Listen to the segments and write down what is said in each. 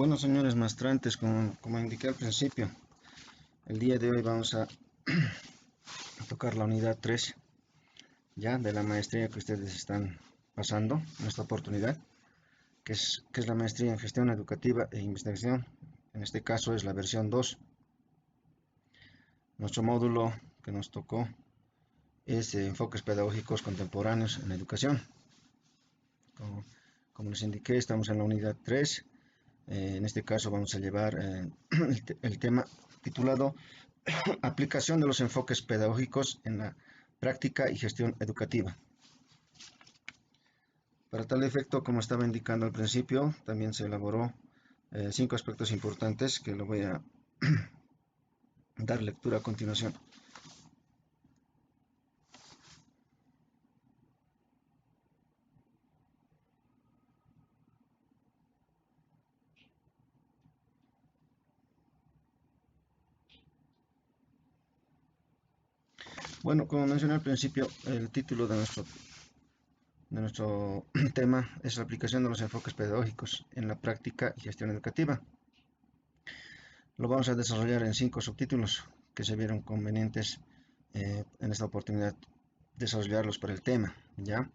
Bueno, señores maestrantes, como indiqué al principio, el día de hoy vamos a tocar la unidad 3 ya de la maestría que ustedes están pasando en esta oportunidad, que es la maestría en gestión educativa e investigación. En este caso es la versión 2. Nuestro módulo que nos tocó es enfoques pedagógicos contemporáneos en la educación. Como les indiqué, estamos en la unidad 3. En este caso vamos a llevar el tema titulado Aplicación de los enfoques pedagógicos en la práctica y gestión educativa. Para tal efecto, como estaba indicando al principio, también se elaboró 5 aspectos importantes que lo voy a dar lectura a continuación. Bueno, como mencioné al principio, el título de nuestro tema es la aplicación de los enfoques pedagógicos en la práctica y gestión educativa. Lo vamos a desarrollar en 5 subtítulos que se vieron convenientes en esta oportunidad desarrollarlos para el tema, ¿ya?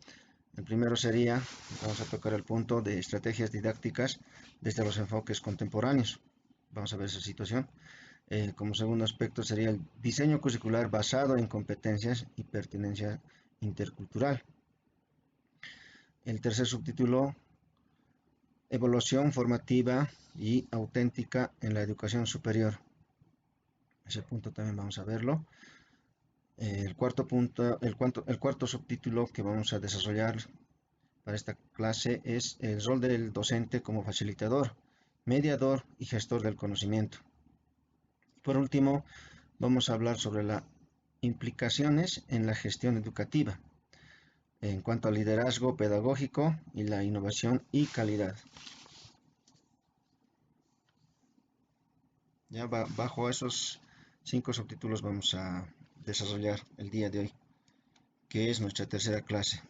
El primero sería, vamos a tocar el punto de estrategias didácticas desde los enfoques contemporáneos. Vamos a ver esa situación. Como segundo aspecto sería el diseño curricular basado en competencias y pertinencia intercultural. El tercer subtítulo, evaluación formativa y auténtica en la educación superior. Ese punto también vamos a verlo. El cuarto subtítulo que vamos a desarrollar para esta clase es el rol del docente como facilitador, mediador y gestor del conocimiento. Por último, vamos a hablar sobre las implicaciones en la gestión educativa en cuanto al liderazgo pedagógico y la innovación y calidad. Ya bajo esos 5 subtítulos vamos a desarrollar el día de hoy, que es nuestra tercera clase.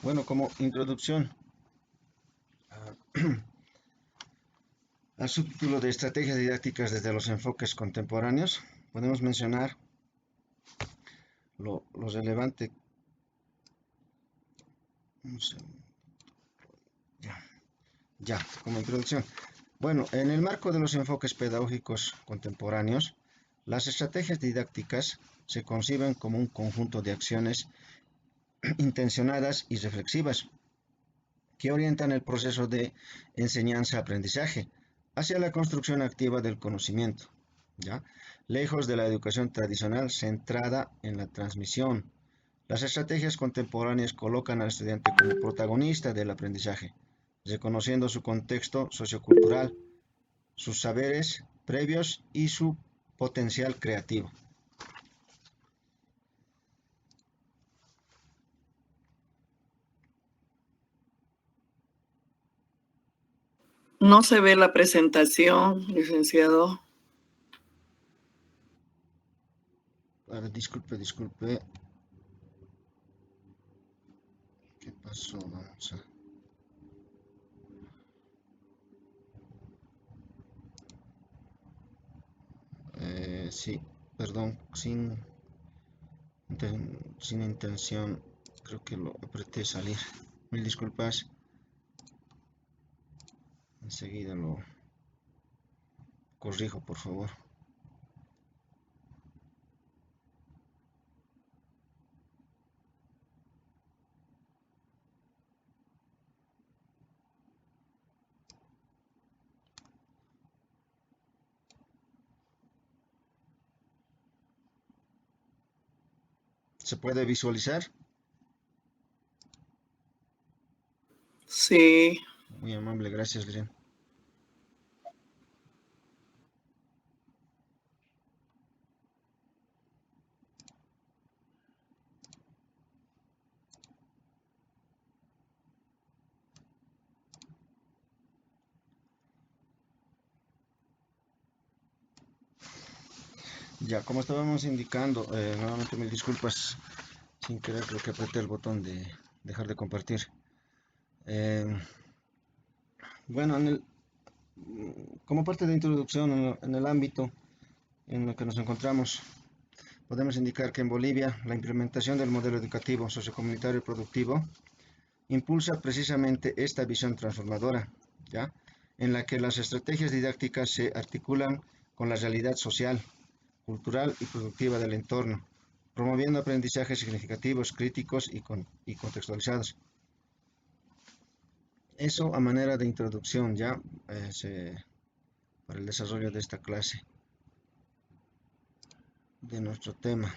Bueno, como introducción al subtítulo de estrategias didácticas desde los enfoques contemporáneos, podemos mencionar lo relevante. Como introducción. Bueno, en el marco de los enfoques pedagógicos contemporáneos, las estrategias didácticas se conciben como un conjunto de acciones intencionadas y reflexivas que orientan el proceso de enseñanza-aprendizaje hacia la construcción activa del conocimiento, ¿ya? Lejos de la educación tradicional centrada en la transmisión. Las estrategias contemporáneas colocan al estudiante como protagonista del aprendizaje, reconociendo su contexto sociocultural, sus saberes previos y su potencial creativo. No se ve la presentación, licenciado. Disculpe. ¿Qué pasó? Vamos a... sí, perdón, sin intención, creo que lo apreté salir. Mil disculpas. Enseguida lo corrijo, por favor. ¿Se puede visualizar? Sí. Muy amable, gracias, Lilian. Ya, como estábamos indicando, nuevamente mil disculpas, sin querer creo que apreté el botón de dejar de compartir. Eh, bueno, como parte de introducción en el ámbito en el que nos encontramos, podemos indicar que en Bolivia la implementación del modelo educativo sociocomunitario y productivo impulsa precisamente esta visión transformadora, ¿ya? En la que las estrategias didácticas se articulan con la realidad social, cultural y productiva del entorno, promoviendo aprendizajes significativos, críticos y contextualizados. Eso a manera de introducción ya para el desarrollo de esta clase, de nuestro tema.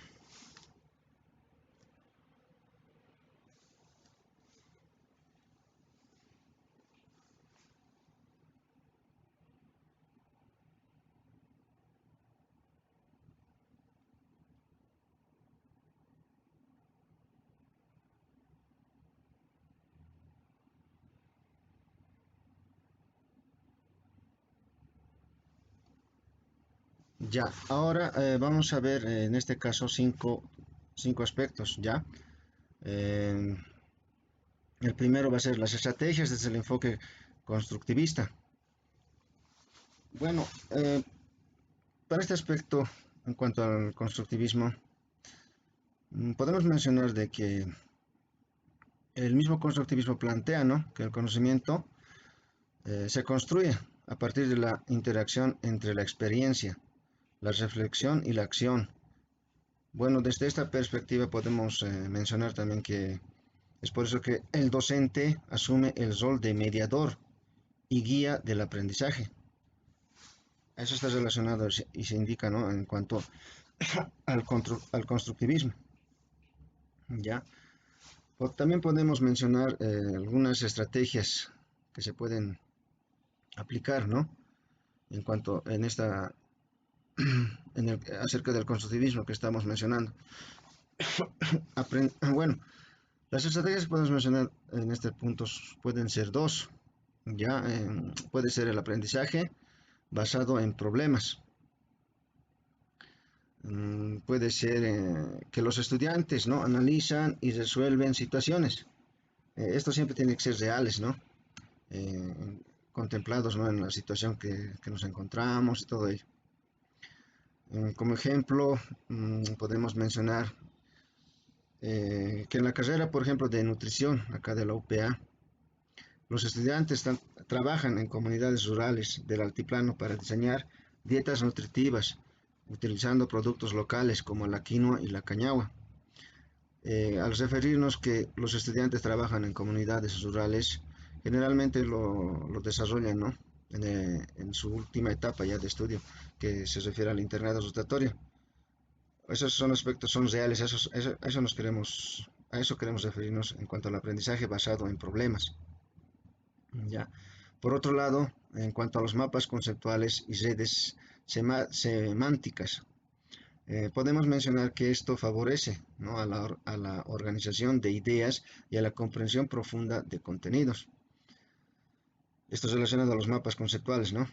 Ya, ahora vamos a ver en este caso cinco aspectos, ¿ya? Eh, el primero va a ser las estrategias desde el enfoque constructivista. Bueno, para este aspecto, en cuanto al constructivismo, podemos mencionar de que el mismo constructivismo plantea, ¿no?, que el conocimiento se construye a partir de la interacción entre la experiencia, la reflexión y la acción. Bueno, desde esta perspectiva podemos mencionar también que es por eso que el docente asume el rol de mediador y guía del aprendizaje. Eso está relacionado y se indica, ¿no?, en cuanto al constructivismo. ¿Ya? También podemos mencionar algunas estrategias que se pueden aplicar, ¿no?, en cuanto en esta acerca del constructivismo que estamos mencionando. Bueno, las estrategias que podemos mencionar en este punto pueden ser dos. Ya puede ser el aprendizaje basado en problemas. Puede ser que los estudiantes, ¿no?, analizan y resuelven situaciones. Esto siempre tiene que ser reales, ¿no? Contemplados, ¿no?, en la situación que nos encontramos y todo ello. Como ejemplo, podemos mencionar que en la carrera, por ejemplo, de nutrición, acá de la UPA, los estudiantes trabajan en comunidades rurales del altiplano para diseñar dietas nutritivas, utilizando productos locales como la quinoa y la cañagua. Al referirnos que los estudiantes trabajan en comunidades rurales, generalmente lo desarrollan, ¿no?, en su última etapa ya de estudio, que se refiere al internado rotatorio. Esos son aspectos, son reales, a eso queremos referirnos en cuanto al aprendizaje basado en problemas. ¿Ya? Por otro lado, en cuanto a los mapas conceptuales y redes semánticas, podemos mencionar que esto favorece, ¿no?, a la organización de ideas y a la comprensión profunda de contenidos. Esto es relacionado a los mapas conceptuales, ¿no?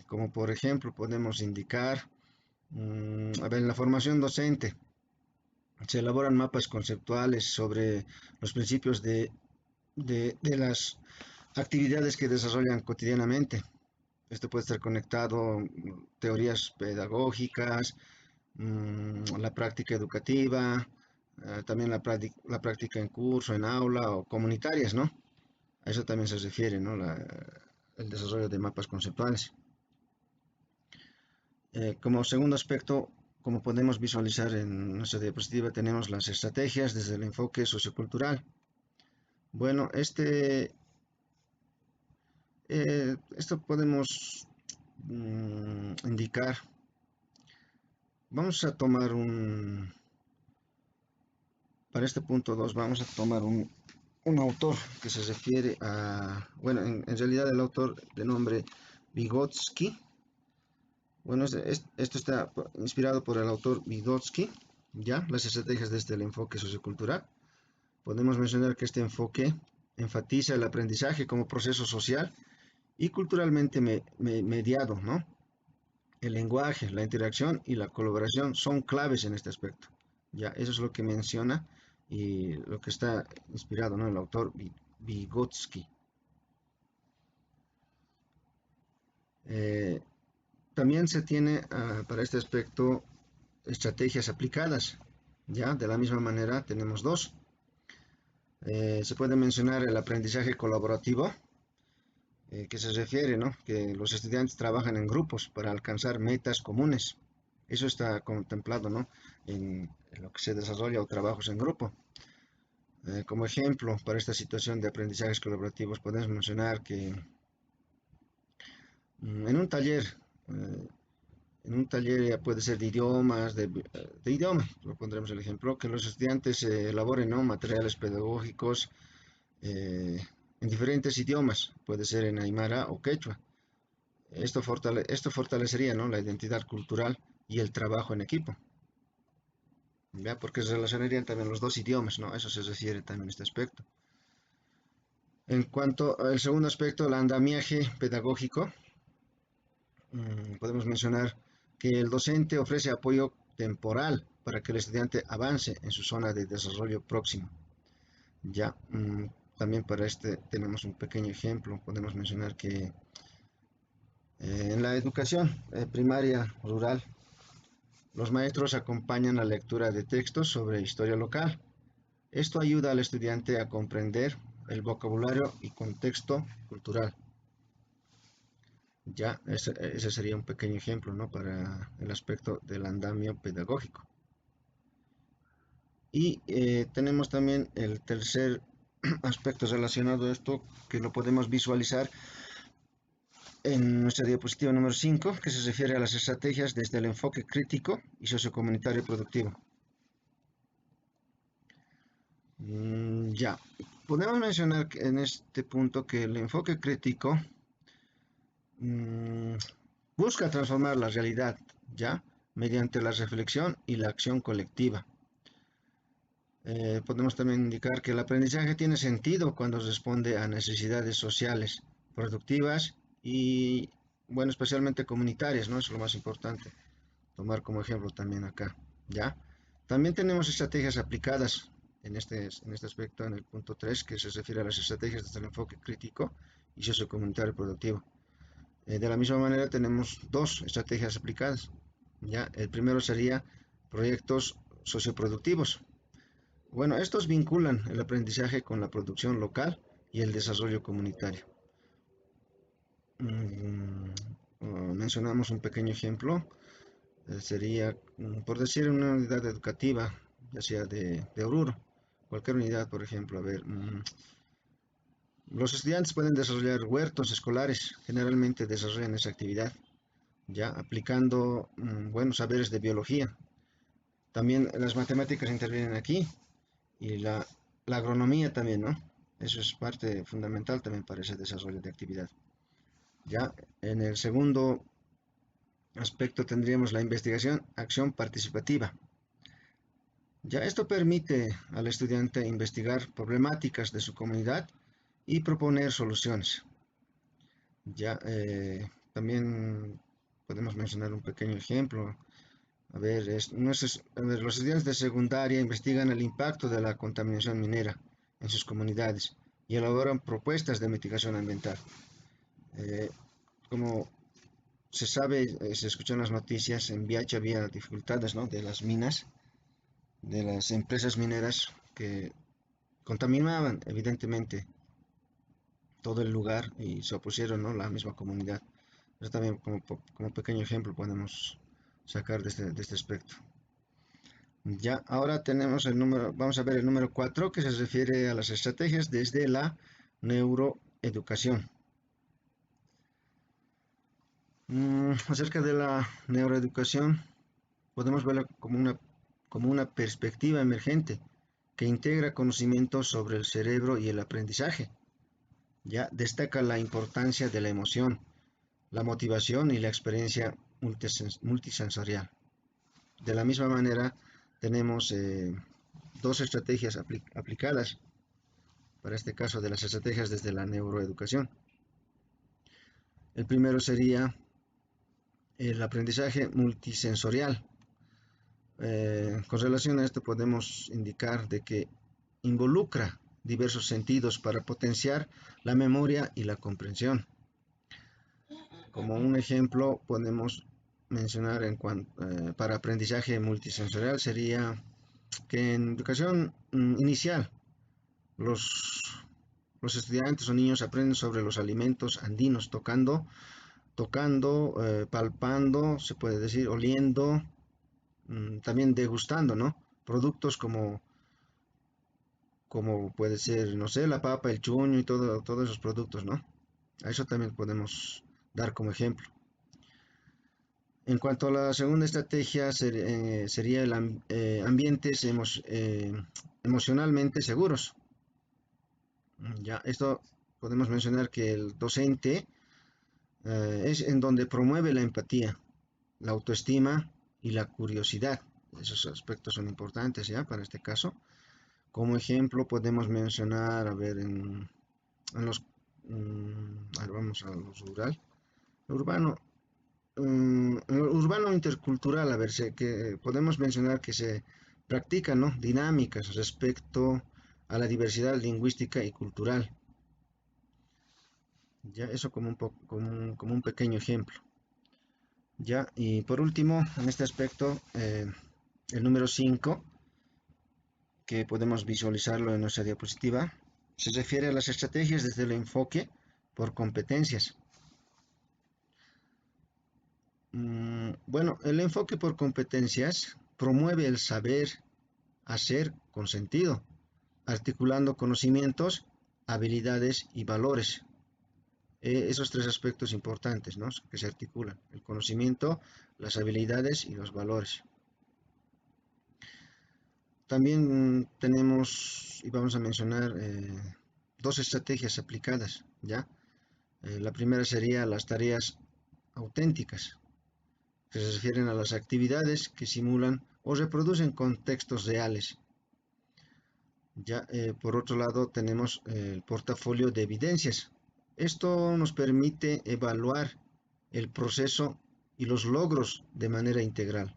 Como por ejemplo podemos indicar, a ver, en la formación docente se elaboran mapas conceptuales sobre los principios de las actividades que desarrollan cotidianamente. Esto puede estar conectado teorías pedagógicas, la práctica educativa, también la práctica en curso, en aula o comunitarias, ¿no? A eso también se refiere, ¿no?, el desarrollo de mapas conceptuales. Como segundo aspecto, como podemos visualizar en nuestra diapositiva, tenemos las estrategias desde el enfoque sociocultural. Bueno, esto podemos indicar. Vamos a tomar para este punto 2 vamos a tomar un autor que se refiere a, bueno, en realidad el autor de nombre Vygotsky. Bueno, esto está inspirado por el autor Vygotsky, ya, las estrategias desde el enfoque sociocultural. Podemos mencionar que este enfoque enfatiza el aprendizaje como proceso social y culturalmente mediado, ¿no? El lenguaje, la interacción y la colaboración son claves en este aspecto. Ya, eso es lo que menciona y lo que está inspirado, ¿no? El autor Vygotsky. Eh, También se tiene para este aspecto estrategias aplicadas. Ya, de la misma manera tenemos dos. Se puede mencionar el aprendizaje colaborativo, que se refiere, ¿no? Que los estudiantes trabajan en grupos para alcanzar metas comunes. Eso está contemplado, ¿no? En lo que se desarrolla o trabajos en grupo. Como ejemplo, para esta situación de aprendizajes colaborativos, podemos mencionar que en un taller, eh, ya puede ser de idiomas, de idiomas, lo pondremos el ejemplo, que los estudiantes elaboren, ¿no? Materiales pedagógicos en diferentes idiomas, puede ser en aymara o quechua. Esto fortalecería, ¿no? La identidad cultural y el trabajo en equipo, ¿ya? Porque se relacionarían también los dos idiomas, ¿no? Eso se refiere también a este aspecto. En cuanto al segundo aspecto, el andamiaje pedagógico, podemos mencionar que el docente ofrece apoyo temporal para que el estudiante avance en su zona de desarrollo próximo. Ya, también para este tenemos un pequeño ejemplo. Podemos mencionar que en la educación primaria rural, los maestros acompañan la lectura de textos sobre historia local. Esto ayuda al estudiante a comprender el vocabulario y contexto cultural. Ya, ese sería un pequeño ejemplo, ¿no? Para el aspecto del andamio pedagógico. Y tenemos también el tercer aspecto relacionado a esto, que lo podemos visualizar en nuestra diapositiva número 5, que se refiere a las estrategias desde el enfoque crítico y sociocomunitario productivo. Ya, podemos mencionar en este punto que el enfoque crítico mm, busca transformar la realidad, ya, mediante la reflexión y la acción colectiva. Podemos también indicar que el aprendizaje tiene sentido cuando responde a necesidades sociales, productivas y, bueno, especialmente comunitarias, ¿no? Eso es lo más importante, tomar como ejemplo también acá, ¿ya? También tenemos estrategias aplicadas en este aspecto, en el punto 3, que se refiere a las estrategias desde el enfoque crítico y sociocomunitario productivo. De la misma manera tenemos dos estrategias aplicadas, ¿ya? El primero sería proyectos socioproductivos. Bueno, estos vinculan el aprendizaje con la producción local y el desarrollo comunitario. Mm, Mencionamos un pequeño ejemplo. Sería, por decir, una unidad educativa, ya sea de Oruro, cualquier unidad, por ejemplo. A ver, los estudiantes pueden desarrollar huertos escolares, generalmente desarrollan esa actividad, ya aplicando buenos saberes de biología. También las matemáticas intervienen aquí y la agronomía también, ¿no? Eso es parte fundamental también para ese desarrollo de actividad. Ya en el segundo aspecto tendríamos la investigación, acción participativa. Ya esto permite al estudiante investigar problemáticas de su comunidad y proponer soluciones. Ya también podemos mencionar un pequeño ejemplo. A ver, los estudiantes de secundaria investigan el impacto de la contaminación minera en sus comunidades y elaboran propuestas de mitigación ambiental. Eh, Como se sabe, se escuchan las noticias, en Viacha había dificultades, ¿no? De las minas, de las empresas mineras que contaminaban evidentemente todo el lugar y se opusieron, ¿no? La misma comunidad. Eso también como pequeño ejemplo podemos sacar de este aspecto. Ya, ahora tenemos el número, vamos a ver el número 4 que se refiere a las estrategias desde la neuroeducación. Acerca de la neuroeducación, podemos verla como una perspectiva emergente que integra conocimientos sobre el cerebro y el aprendizaje. Ya destaca la importancia de la emoción, la motivación y la experiencia multisensorial. De la misma manera, tenemos dos estrategias aplicadas, para este caso de las estrategias desde la neuroeducación. El primero sería el aprendizaje multisensorial. Con relación a esto podemos indicar de que involucra diversos sentidos para potenciar la memoria y la comprensión. Como un ejemplo podemos mencionar para aprendizaje multisensorial sería que en educación inicial los, los estudiantes o niños aprenden sobre los alimentos andinos tocando, palpando, se puede decir, oliendo, también degustando, ¿no? Productos como puede ser, no sé, la papa, el chuño y todos esos productos, ¿no? A eso también podemos dar como ejemplo. En cuanto a la segunda estrategia, sería ambientes emocionalmente seguros. Ya, esto podemos mencionar que el docente es en donde promueve la empatía, la autoestima y la curiosidad. Esos aspectos son importantes, ¿ya? Para este caso. Como ejemplo podemos mencionar, a ver, a ver, vamos a lo rural, urbano, urbano intercultural, a ver, que podemos mencionar que se practican, ¿no? Dinámicas respecto a la diversidad lingüística y cultural. Ya, eso como un pequeño ejemplo. Ya, y por último, en este aspecto, el número 5 que podemos visualizarlo en nuestra diapositiva, se refiere a las estrategias desde el enfoque por competencias. Bueno, el enfoque por competencias promueve el saber hacer con sentido, articulando conocimientos, habilidades y valores. Esos tres aspectos importantes, ¿no? Que se articulan: el conocimiento, las habilidades y los valores. También tenemos y vamos a mencionar dos estrategias aplicadas, ¿ya? La primera sería las tareas auténticas, que se refieren a las actividades que simulan o reproducen contextos reales. Ya, por otro lado tenemos el portafolio de evidencias. Esto nos permite evaluar el proceso y los logros de manera integral.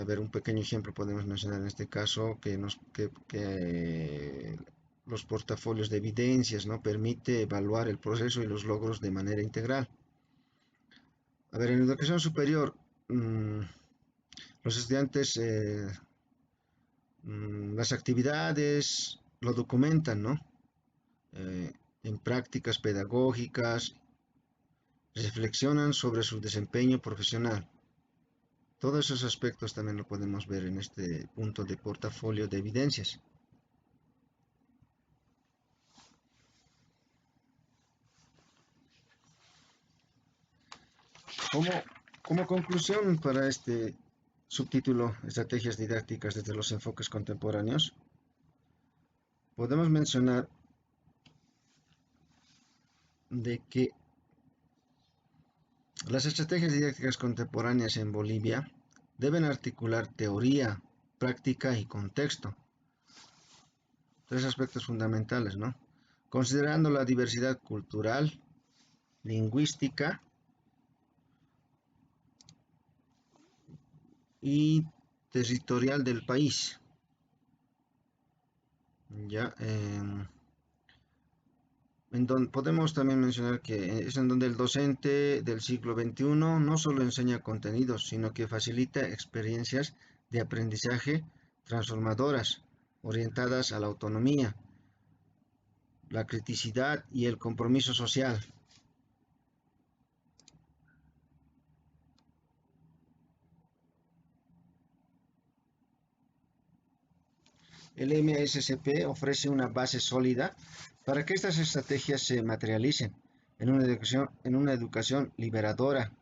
A ver, un pequeño ejemplo podemos mencionar en este caso que los portafolios de evidencias, ¿no? Permite evaluar el proceso y los logros de manera integral. A ver, en educación superior, los estudiantes las actividades lo documentan, ¿no? En prácticas pedagógicas, reflexionan sobre su desempeño profesional. Todos esos aspectos también lo podemos ver en este punto de portafolio de evidencias. Como, como conclusión para este subtítulo, Estrategias didácticas desde los enfoques contemporáneos, podemos mencionar de que las estrategias didácticas contemporáneas en Bolivia deben articular teoría, práctica y contexto. Tres aspectos fundamentales, ¿no? Considerando la diversidad cultural, lingüística y territorial del país. Ya, en donde podemos también mencionar que es en donde el docente del siglo XXI no solo enseña contenidos, sino que facilita experiencias de aprendizaje transformadoras, orientadas a la autonomía, la criticidad y el compromiso social. El MSCP ofrece una base sólida para que estas estrategias se materialicen en una educación liberadora,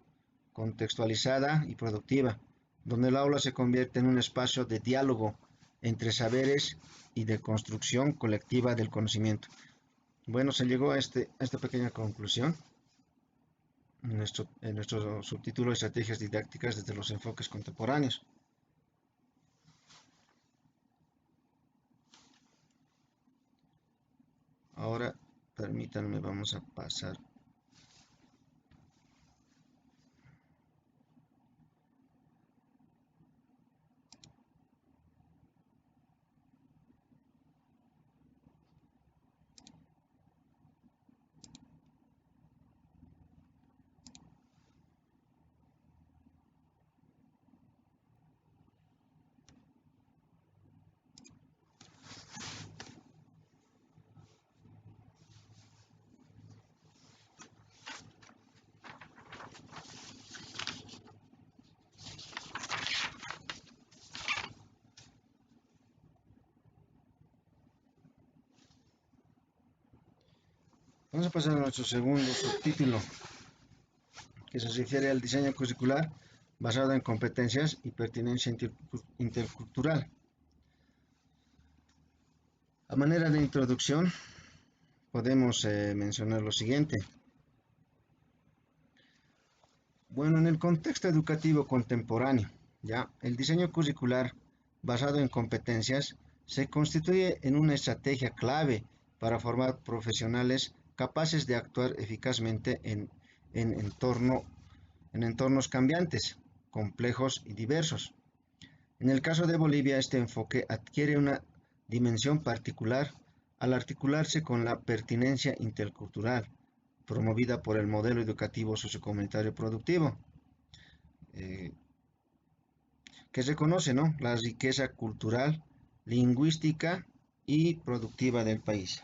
contextualizada y productiva, donde el aula se convierte en un espacio de diálogo entre saberes y de construcción colectiva del conocimiento. Bueno, se llegó a esta pequeña conclusión en nuestro subtítulo Estrategias didácticas desde los enfoques contemporáneos. Ahora, permítanme, vamos a pasar. Vamos a pasar a nuestro segundo subtítulo, que se refiere al diseño curricular basado en competencias y pertinencia intercultural. A manera de introducción, podemos mencionar lo siguiente. Bueno, en el contexto educativo contemporáneo, ya, el diseño curricular basado en competencias se constituye en una estrategia clave para formar profesionales capaces de actuar eficazmente en, entorno, en entornos cambiantes, complejos y diversos. En el caso de Bolivia, este enfoque adquiere una dimensión particular al articularse con la pertinencia intercultural, promovida por el modelo educativo sociocomunitario productivo, eh, que reconoce, ¿no?, la riqueza cultural, lingüística y productiva del país.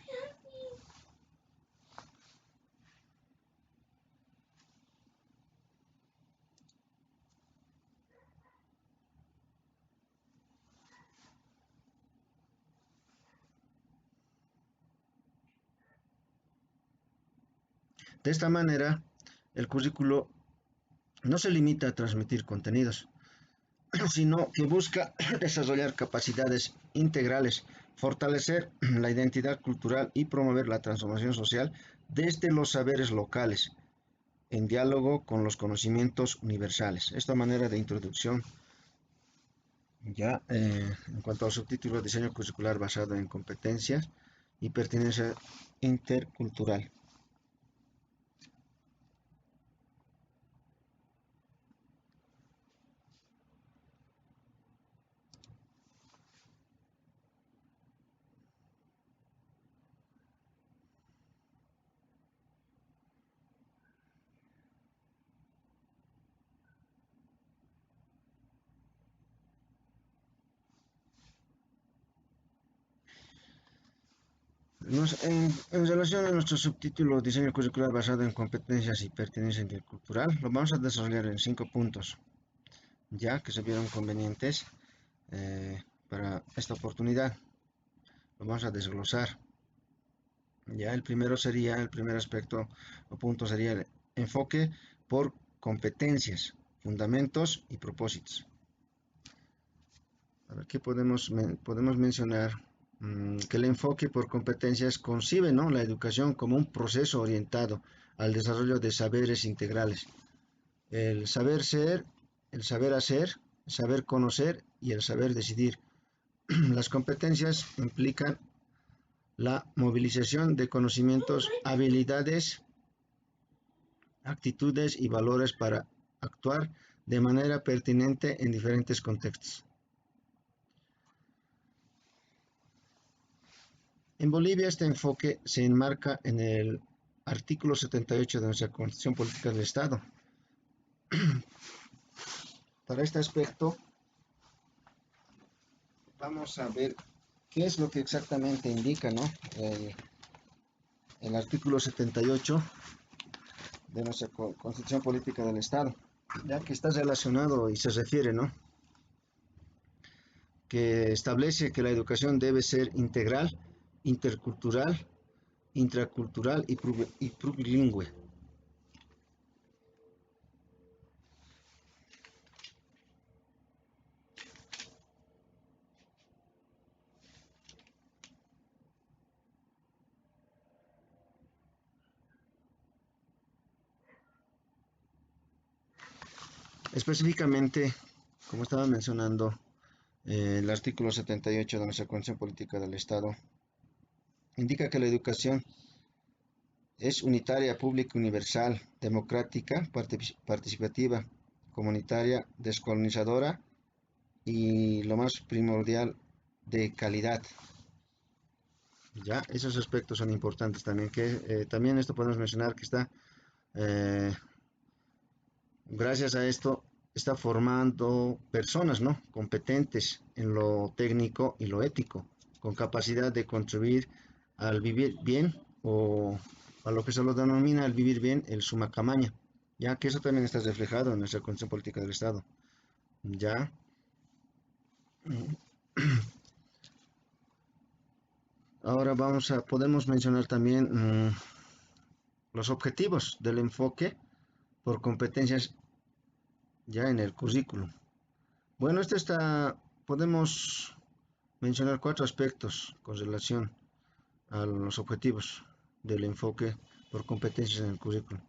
De esta manera, el currículo no se limita a transmitir contenidos, sino que busca desarrollar capacidades integrales, fortalecer la identidad cultural y promover la transformación social desde los saberes locales, en diálogo con los conocimientos universales. Esta manera de introducción, ya en cuanto al subtítulo Diseño curricular basado en competencias y pertinencia intercultural. En relación a nuestro subtítulo Diseño curricular basado en competencias y pertinencia intercultural, lo vamos a desarrollar en 5 puntos, ya que se vieron convenientes para esta oportunidad. Lo vamos a desglosar. Ya el primer aspecto o punto sería el enfoque por competencias, fundamentos y propósitos. A ver, ¿qué podemos mencionar? Que el enfoque por competencias concibe, ¿no?, la educación como un proceso orientado al desarrollo de saberes integrales. El saber ser, el saber hacer, el saber conocer y el saber decidir. Las competencias implican la movilización de conocimientos, habilidades, actitudes y valores para actuar de manera pertinente en diferentes contextos. En Bolivia este enfoque se enmarca en el artículo 78 de nuestra Constitución Política del Estado. Para este aspecto vamos a ver qué es lo que exactamente indica, ¿no?, el artículo 78 de nuestra Constitución Política del Estado, ya que está relacionado y se refiere, ¿no?, que establece que la educación debe ser integral, intercultural, intracultural y plurilingüe. Específicamente, como estaba mencionando, el artículo 78 de nuestra Constitución Política del Estado indica que la educación es unitaria, pública, universal, democrática, participativa, comunitaria, descolonizadora y lo más primordial, de calidad. Ya, esos aspectos son importantes también, que también esto podemos mencionar que está, eh, gracias a esto, está formando personas, ¿no? Competentes en lo técnico y lo ético, con capacidad de contribuir al vivir bien o a lo que se lo denomina el vivir bien, el suma camaña, ya que eso también está reflejado en nuestra Constitución Política del Estado. Ya, ahora podemos mencionar también los objetivos del enfoque por competencias ya en el currículum. Bueno, podemos mencionar cuatro aspectos con relación a los objetivos del enfoque por competencias en el currículum.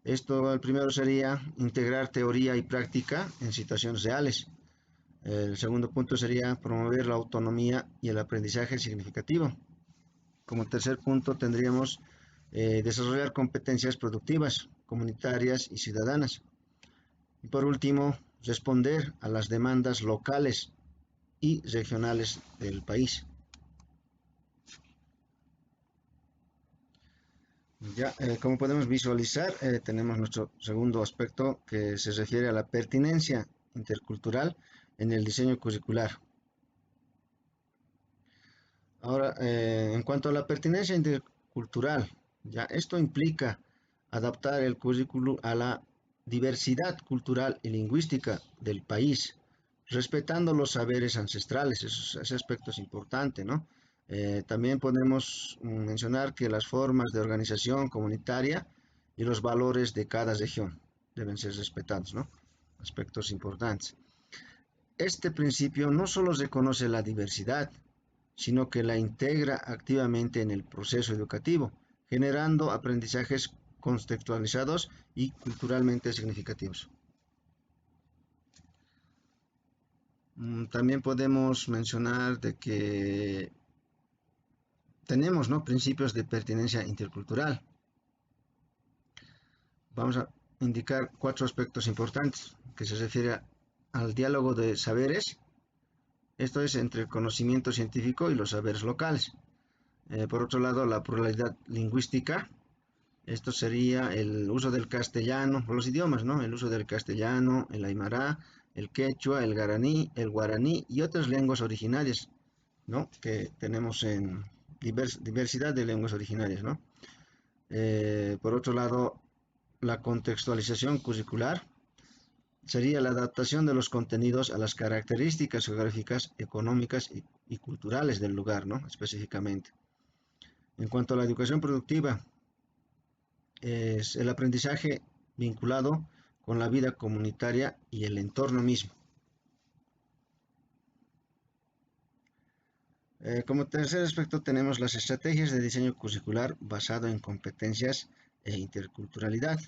El primero sería integrar teoría y práctica en situaciones reales. El segundo punto sería promover la autonomía y el aprendizaje significativo. Como tercer punto tendríamos desarrollar competencias productivas, comunitarias y ciudadanas. Y por último, responder a las demandas locales y regionales del país. Ya, como podemos visualizar, tenemos nuestro segundo aspecto que se refiere a la pertinencia intercultural en el diseño curricular. Ahora, en cuanto a la pertinencia intercultural, ya esto implica adaptar el currículo a la diversidad cultural y lingüística del país, respetando los saberes ancestrales. Ese aspecto es importante, ¿no? También podemos mencionar que las formas de organización comunitaria y los valores de cada región deben ser respetados, ¿no? Aspectos importantes. Este principio no solo reconoce la diversidad, sino que la integra activamente en el proceso educativo, generando aprendizajes contextualizados y culturalmente significativos. También podemos mencionar de que tenemos, ¿no?, principios de pertinencia intercultural. Vamos a indicar cuatro aspectos importantes que se refiere al diálogo de saberes. Esto es entre el conocimiento científico y los saberes locales. Por otro lado, la pluralidad lingüística. Esto sería el uso del castellano, los idiomas, ¿no? El uso del castellano, el aymara, el quechua, el guaraní y otras lenguas originarias, ¿no?, que tenemos en diversidad de lenguas originarias, ¿no? Por otro lado, la contextualización curricular sería la adaptación de los contenidos a las características geográficas, económicas y culturales del lugar, ¿no?, específicamente. En cuanto a la educación productiva, es el aprendizaje vinculado con la vida comunitaria y el entorno mismo. Como tercer aspecto tenemos las estrategias de diseño curricular basado en competencias e interculturalidad.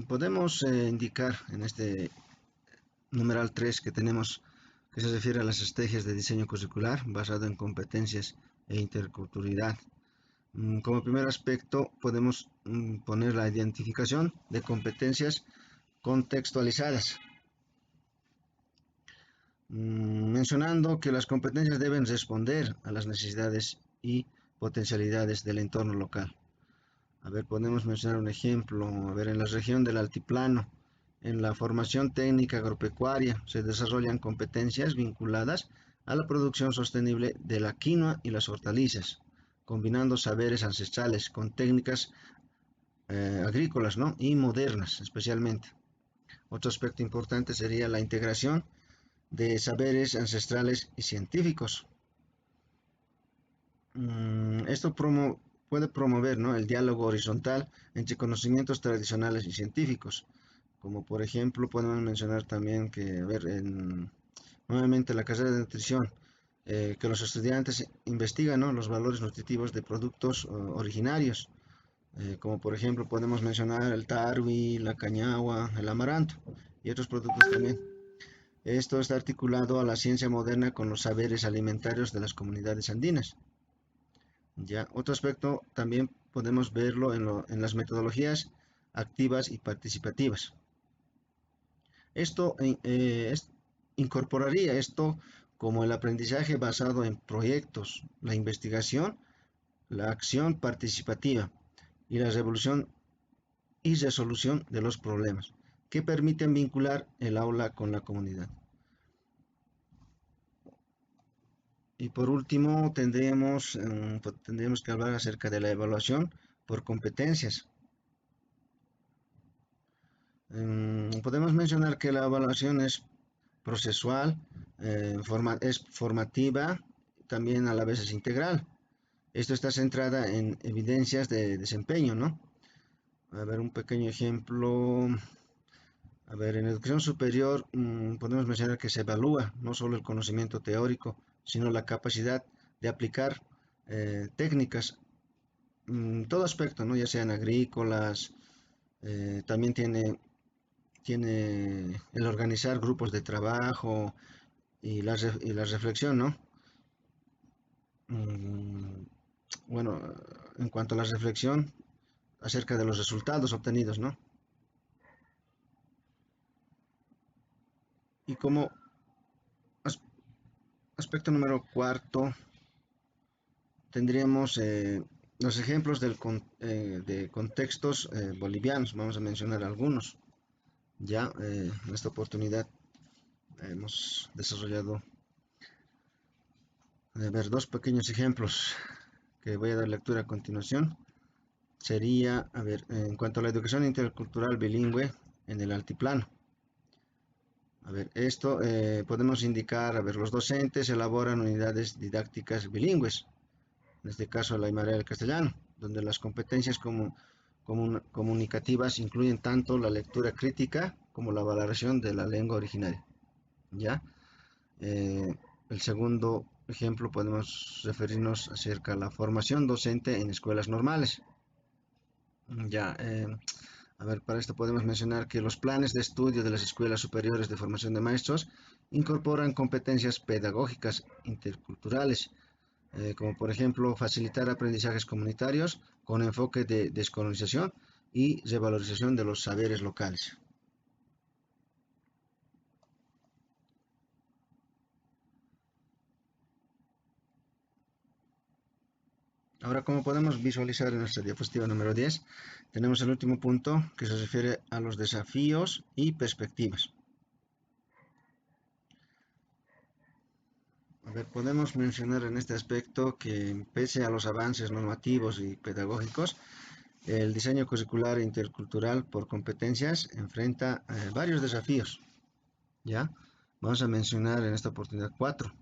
Podemos indicar en este numeral 3 que tenemos, que se refiere a las estrategias de diseño curricular basado en competencias e interculturalidad. Como primer aspecto podemos poner la identificación de competencias contextualizadas, mencionando que las competencias deben responder a las necesidades y potencialidades del entorno local. A ver, podemos mencionar un ejemplo. A ver, en la región del Altiplano, en la formación técnica agropecuaria, se desarrollan competencias vinculadas a la producción sostenible de la quinoa y las hortalizas, combinando saberes ancestrales con técnicas agrícolas, ¿no?, y modernas especialmente. Otro aspecto importante sería la integración de saberes ancestrales y científicos. Esto puede promover, ¿no?, el diálogo horizontal entre conocimientos tradicionales y científicos. Como por ejemplo podemos mencionar también que, a ver, nuevamente la carrera de nutrición. que los estudiantes investigan, ¿no?, los valores nutritivos de productos originarios, como por ejemplo podemos mencionar el tarwi, la cañagua, el amaranto y otros productos también. Esto está articulado a la ciencia moderna con los saberes alimentarios de las comunidades andinas. Ya, otro aspecto también podemos verlo en las metodologías activas y participativas. Esto incorporaría esto como el aprendizaje basado en proyectos, la investigación, la acción participativa y la revolución y resolución de los problemas, que permiten vincular el aula con la comunidad. Y por último, tendríamos que hablar acerca de la evaluación por competencias. Podemos mencionar que la evaluación es procesual, es formativa, también a la vez es integral. Esto está centrada en evidencias de desempeño, ¿no? A ver, un pequeño ejemplo. A ver, en educación superior podemos mencionar que se evalúa no solo el conocimiento teórico, sino la capacidad de aplicar técnicas en todo aspecto, ¿no? Ya sean agrícolas, también tiene el organizar grupos de trabajo y la reflexión, ¿no? Mm, bueno, en cuanto a la reflexión acerca de los resultados obtenidos, ¿no? Y como as- aspecto número cuarto, tendríamos los ejemplos de contextos bolivianos. Vamos a mencionar algunos. Ya en esta oportunidad hemos desarrollado ver dos pequeños ejemplos que voy a dar lectura a continuación. Sería, a ver, en cuanto a la educación intercultural bilingüe en el altiplano. A ver, esto podemos indicar, a ver, los docentes elaboran unidades didácticas bilingües, en este caso el aymara y el castellano, donde las competencias comunicativas incluyen tanto la lectura crítica como la valoración de la lengua originaria. ¿Ya? El segundo ejemplo podemos referirnos acerca de la formación docente en escuelas normales. Ya, a ver, para esto podemos mencionar que los planes de estudio de las escuelas superiores de formación de maestros incorporan competencias pedagógicas interculturales, como por ejemplo facilitar aprendizajes comunitarios con enfoque de descolonización y revalorización de los saberes locales. Ahora, como podemos visualizar en nuestra diapositiva número 10, tenemos el último punto que se refiere a los desafíos y perspectivas. A ver, podemos mencionar en este aspecto que pese a los avances normativos y pedagógicos, el diseño curricular intercultural por competencias enfrenta varios desafíos, ¿ya? Vamos a mencionar en esta oportunidad cuatro,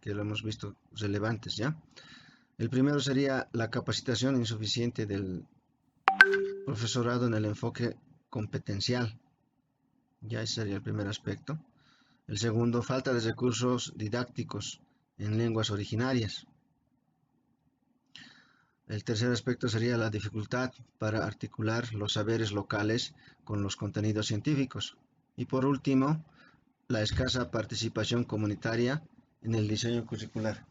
que lo hemos visto relevantes, ¿ya? El primero sería la capacitación insuficiente del profesorado en el enfoque competencial, ya ese sería el primer aspecto. El segundo, falta de recursos didácticos en lenguas originarias. El tercer aspecto sería la dificultad para articular los saberes locales con los contenidos científicos. Y por último, la escasa participación comunitaria en el diseño curricular.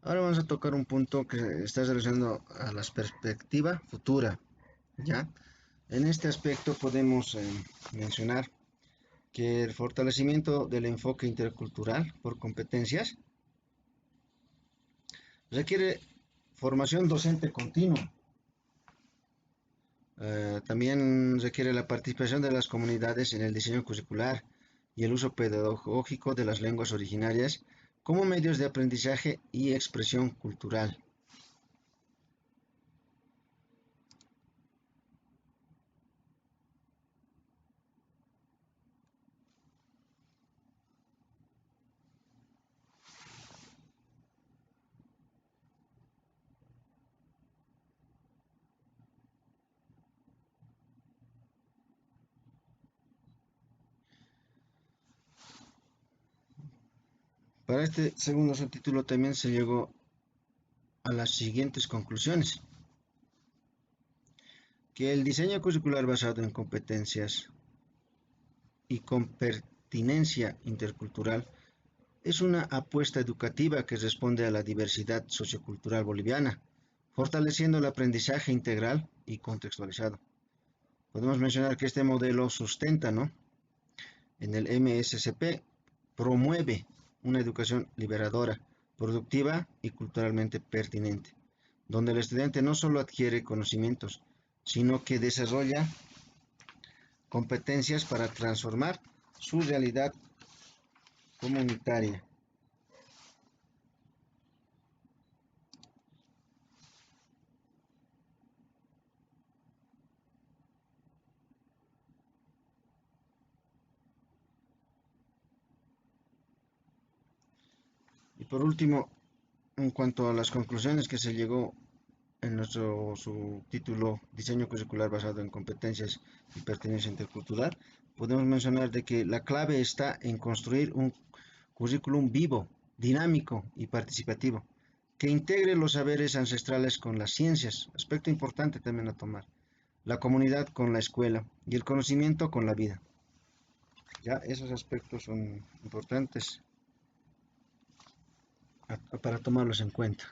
Ahora vamos a tocar un punto que está relacionado a la perspectiva futura, ¿ya? En este aspecto podemos mencionar que el fortalecimiento del enfoque intercultural por competencias requiere formación docente continua. También requiere la participación de las comunidades en el diseño curricular y el uso pedagógico de las lenguas originarias como medios de aprendizaje y expresión cultural. Para este segundo subtítulo también se llegó a las siguientes conclusiones: que el diseño curricular basado en competencias y con pertinencia intercultural es una apuesta educativa que responde a la diversidad sociocultural boliviana, fortaleciendo el aprendizaje integral y contextualizado. Podemos mencionar que este modelo sustenta, ¿no?, en el MSCP, promueve una educación liberadora, productiva y culturalmente pertinente, donde el estudiante no solo adquiere conocimientos, sino que desarrolla competencias para transformar su realidad comunitaria. Y por último, en cuanto a las conclusiones que se llegó en nuestro subtítulo Diseño curricular basado en competencias y pertenencia intercultural, podemos mencionar de que la clave está en construir un currículum vivo, dinámico y participativo, que integre los saberes ancestrales con las ciencias, aspecto importante también a tomar, la comunidad con la escuela y el conocimiento con la vida. Ya esos aspectos son importantes para tomarlos en cuenta.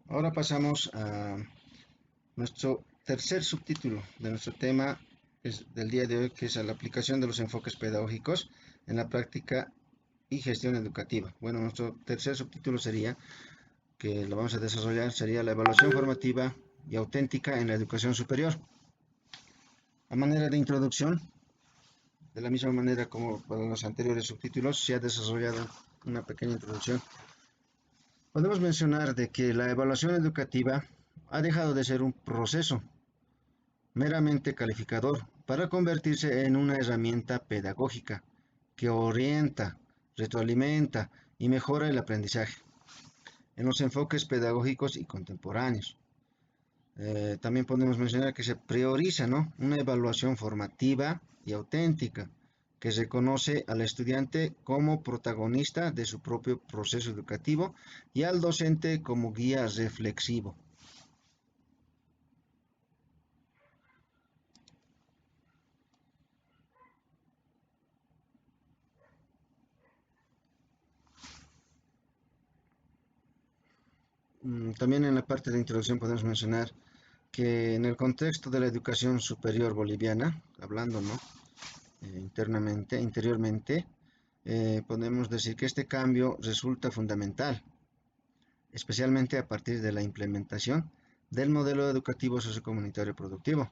Ahora pasamos a nuestro tercer subtítulo de nuestro tema del día de hoy, que es la aplicación de los enfoques pedagógicos en la práctica y gestión educativa. Bueno, nuestro tercer subtítulo sería, que lo vamos a desarrollar, sería la evaluación formativa y auténtica en la educación superior. A manera de introducción, de la misma manera como para los anteriores subtítulos, se ha desarrollado una pequeña introducción. Podemos mencionar de que la evaluación educativa ha dejado de ser un proceso meramente calificador para convertirse en una herramienta pedagógica que orienta, retroalimenta y mejora el aprendizaje en los enfoques pedagógicos y contemporáneos. También podemos mencionar que se prioriza, ¿no?, una evaluación formativa y auténtica que reconoce al estudiante como protagonista de su propio proceso educativo y al docente como guía reflexivo. También en la parte de introducción podemos mencionar que en el contexto de la educación superior boliviana, hablando, ¿no?, interiormente, podemos decir que este cambio resulta fundamental, especialmente a partir de la implementación del modelo educativo sociocomunitario productivo,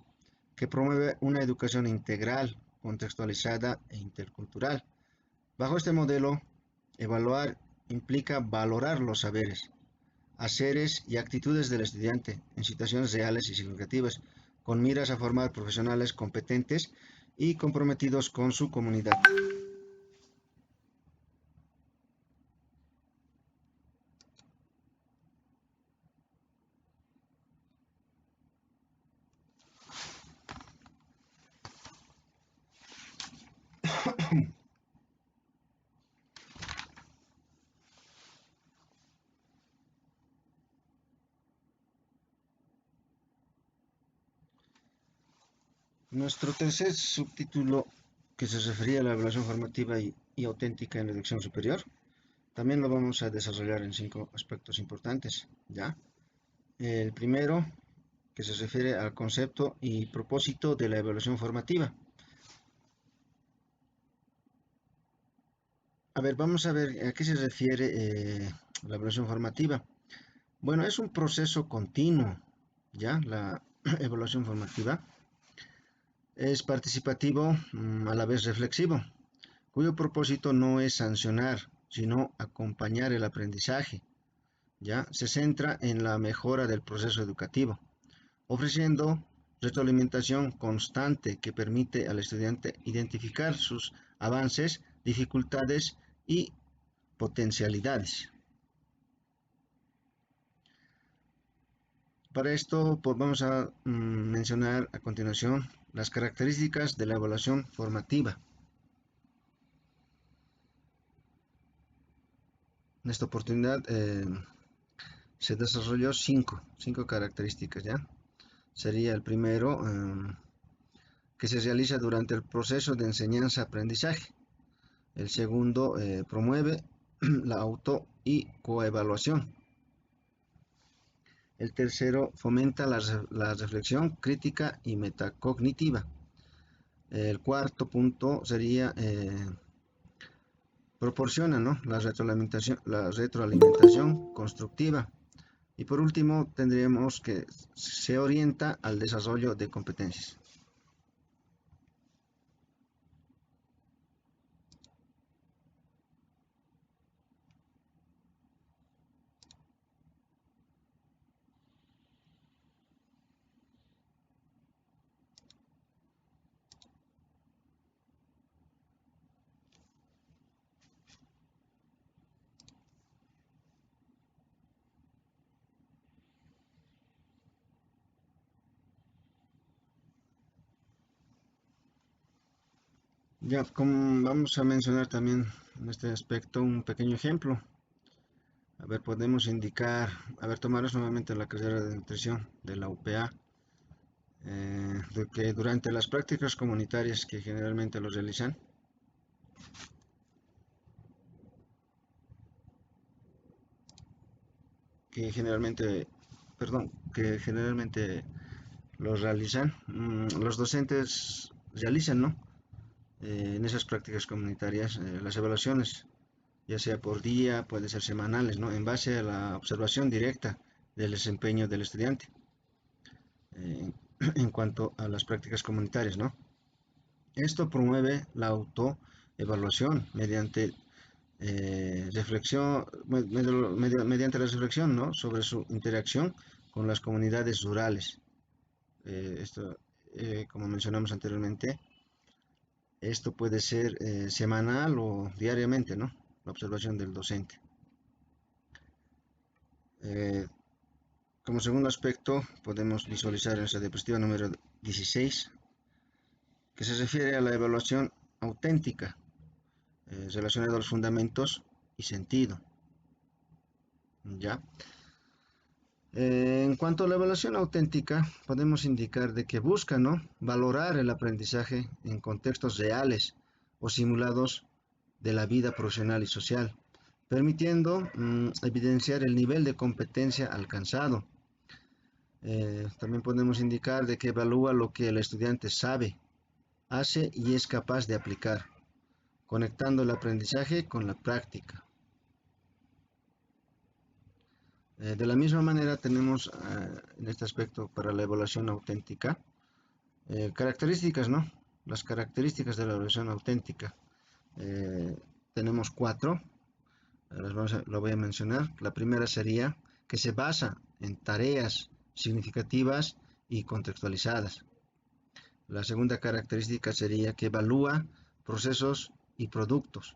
que promueve una educación integral, contextualizada e intercultural. Bajo este modelo, evaluar implica valorar los saberes, haceres y actitudes del estudiante en situaciones reales y significativas, con miras a formar profesionales competentes y comprometidos con su comunidad. Nuestro tercer subtítulo, que se refería a la evaluación formativa y auténtica en la educación superior, también lo vamos a desarrollar en 5 aspectos importantes, ¿ya? El primero, que se refiere al concepto y propósito de la evaluación formativa. A ver, vamos a ver a qué se refiere la evaluación formativa. Bueno, es un proceso continuo, ¿ya? La evaluación formativa es participativo, a la vez reflexivo, cuyo propósito no es sancionar, sino acompañar el aprendizaje, ¿ya? Se centra en la mejora del proceso educativo, ofreciendo retroalimentación constante que permite al estudiante identificar sus avances, dificultades y potencialidades. Para esto, pues vamos a mencionar a continuación las características de la evaluación formativa. En esta oportunidad se desarrolló cinco características, ¿ya? Sería el primero, que se realiza durante el proceso de enseñanza-aprendizaje. El segundo, promueve la auto y coevaluación. El tercero, fomenta la reflexión crítica y metacognitiva. El cuarto punto sería, proporciona, ¿no?, la retroalimentación constructiva. Y por último, tendríamos que se orienta al desarrollo de competencias. Ya, vamos a mencionar también en este aspecto un pequeño ejemplo. A ver, podemos indicar, a ver, tomaros nuevamente la carrera de nutrición de la UPA, de que durante las prácticas comunitarias que generalmente los realizan, que generalmente, perdón, que generalmente los realizan, los docentes realizan, ¿no? En esas prácticas comunitarias, las evaluaciones, ya sea por día, puede ser semanales, ¿no? En base a la observación directa del desempeño del estudiante, eh, en cuanto a las prácticas comunitarias, ¿no? Esto promueve la autoevaluación mediante mediante la reflexión, ¿no?, sobre su interacción con las comunidades rurales. Esto, como mencionamos anteriormente, esto puede ser semanal o diariamente, ¿no?, la observación del docente. Eh, Como segundo aspecto, podemos visualizar en esa diapositiva número 16, que se refiere a la evaluación auténtica, relacionada a los fundamentos y sentido. ¿Ya? En cuanto a la evaluación auténtica, podemos indicar de que busca, ¿no?, valorar el aprendizaje en contextos reales o simulados de la vida profesional y social, permitiendo evidenciar el nivel de competencia alcanzado. También podemos indicar de que evalúa lo que el estudiante sabe, hace y es capaz de aplicar, conectando el aprendizaje con la práctica. De la misma manera tenemos en este aspecto para la evaluación auténtica características, ¿no? Las características de la evaluación auténtica. Tenemos cuatro, lo voy a mencionar. La primera sería que se basa en tareas significativas y contextualizadas. La segunda característica sería que evalúa procesos y productos.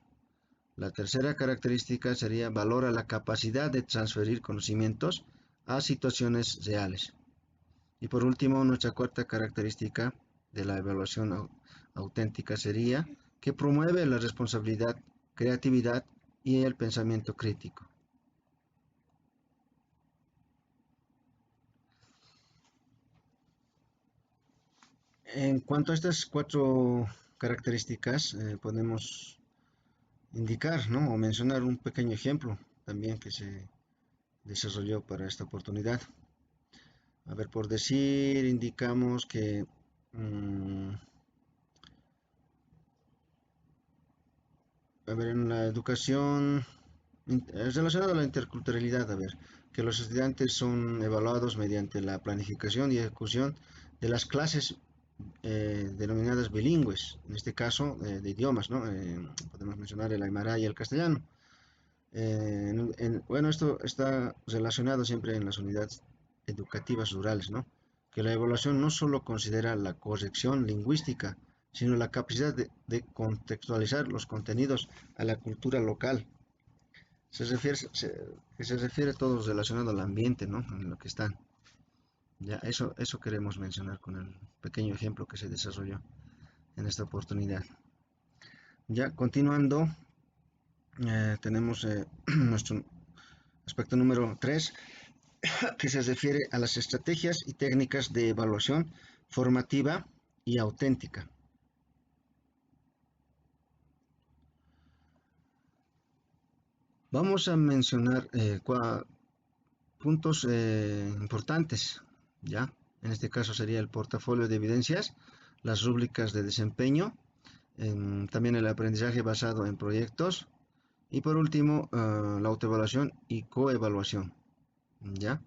La tercera característica sería valora la capacidad de transferir conocimientos a situaciones reales. Y por último, nuestra cuarta característica de la evaluación auténtica sería que promueve la responsabilidad, creatividad y el pensamiento crítico. En cuanto a estas cuatro características, podemos indicar, ¿no?, o mencionar un pequeño ejemplo también que se desarrolló para esta oportunidad. A ver, por decir, indicamos que a ver, en la educación es relacionado a la interculturalidad, a ver, que los estudiantes son evaluados mediante la planificación y ejecución de las clases denominadas bilingües, en este caso de idiomas, ¿no? Podemos mencionar el aymara y el castellano. Bueno, esto está relacionado siempre en las unidades educativas rurales, ¿no? Que la evaluación no solo considera la corrección lingüística, sino la capacidad de contextualizar los contenidos a la cultura local. que se refiere todo relacionado al ambiente, ¿no? En lo que están. Ya, eso queremos mencionar con el pequeño ejemplo que se desarrolló en esta oportunidad. Ya, continuando, tenemos nuestro aspecto número 3, que se refiere a las estrategias y técnicas de evaluación formativa y auténtica. Vamos a mencionar puntos importantes, ¿ya? En este caso sería el portafolio de evidencias, las rúbricas de desempeño, también el aprendizaje basado en proyectos y por último la autoevaluación y coevaluación, ¿ya?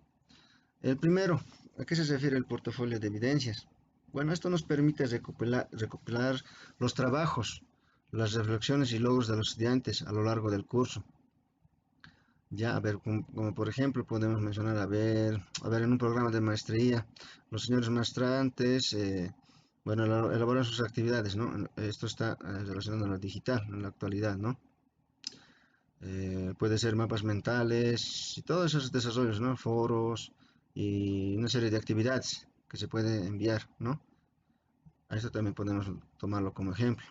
El primero, ¿a qué se refiere el portafolio de evidencias? Bueno, esto nos permite recopilar los trabajos, las reflexiones y logros de los estudiantes a lo largo del curso. Ya, a ver, como por ejemplo podemos mencionar, en un programa de maestría, los señores maestrantes, bueno, elaboran sus actividades, ¿no? Esto está relacionado a lo digital en la actualidad, ¿no? Puede ser mapas mentales y todos esos desarrollos, ¿no? Foros y una serie de actividades que se puede enviar, ¿no? A esto también podemos tomarlo como ejemplo.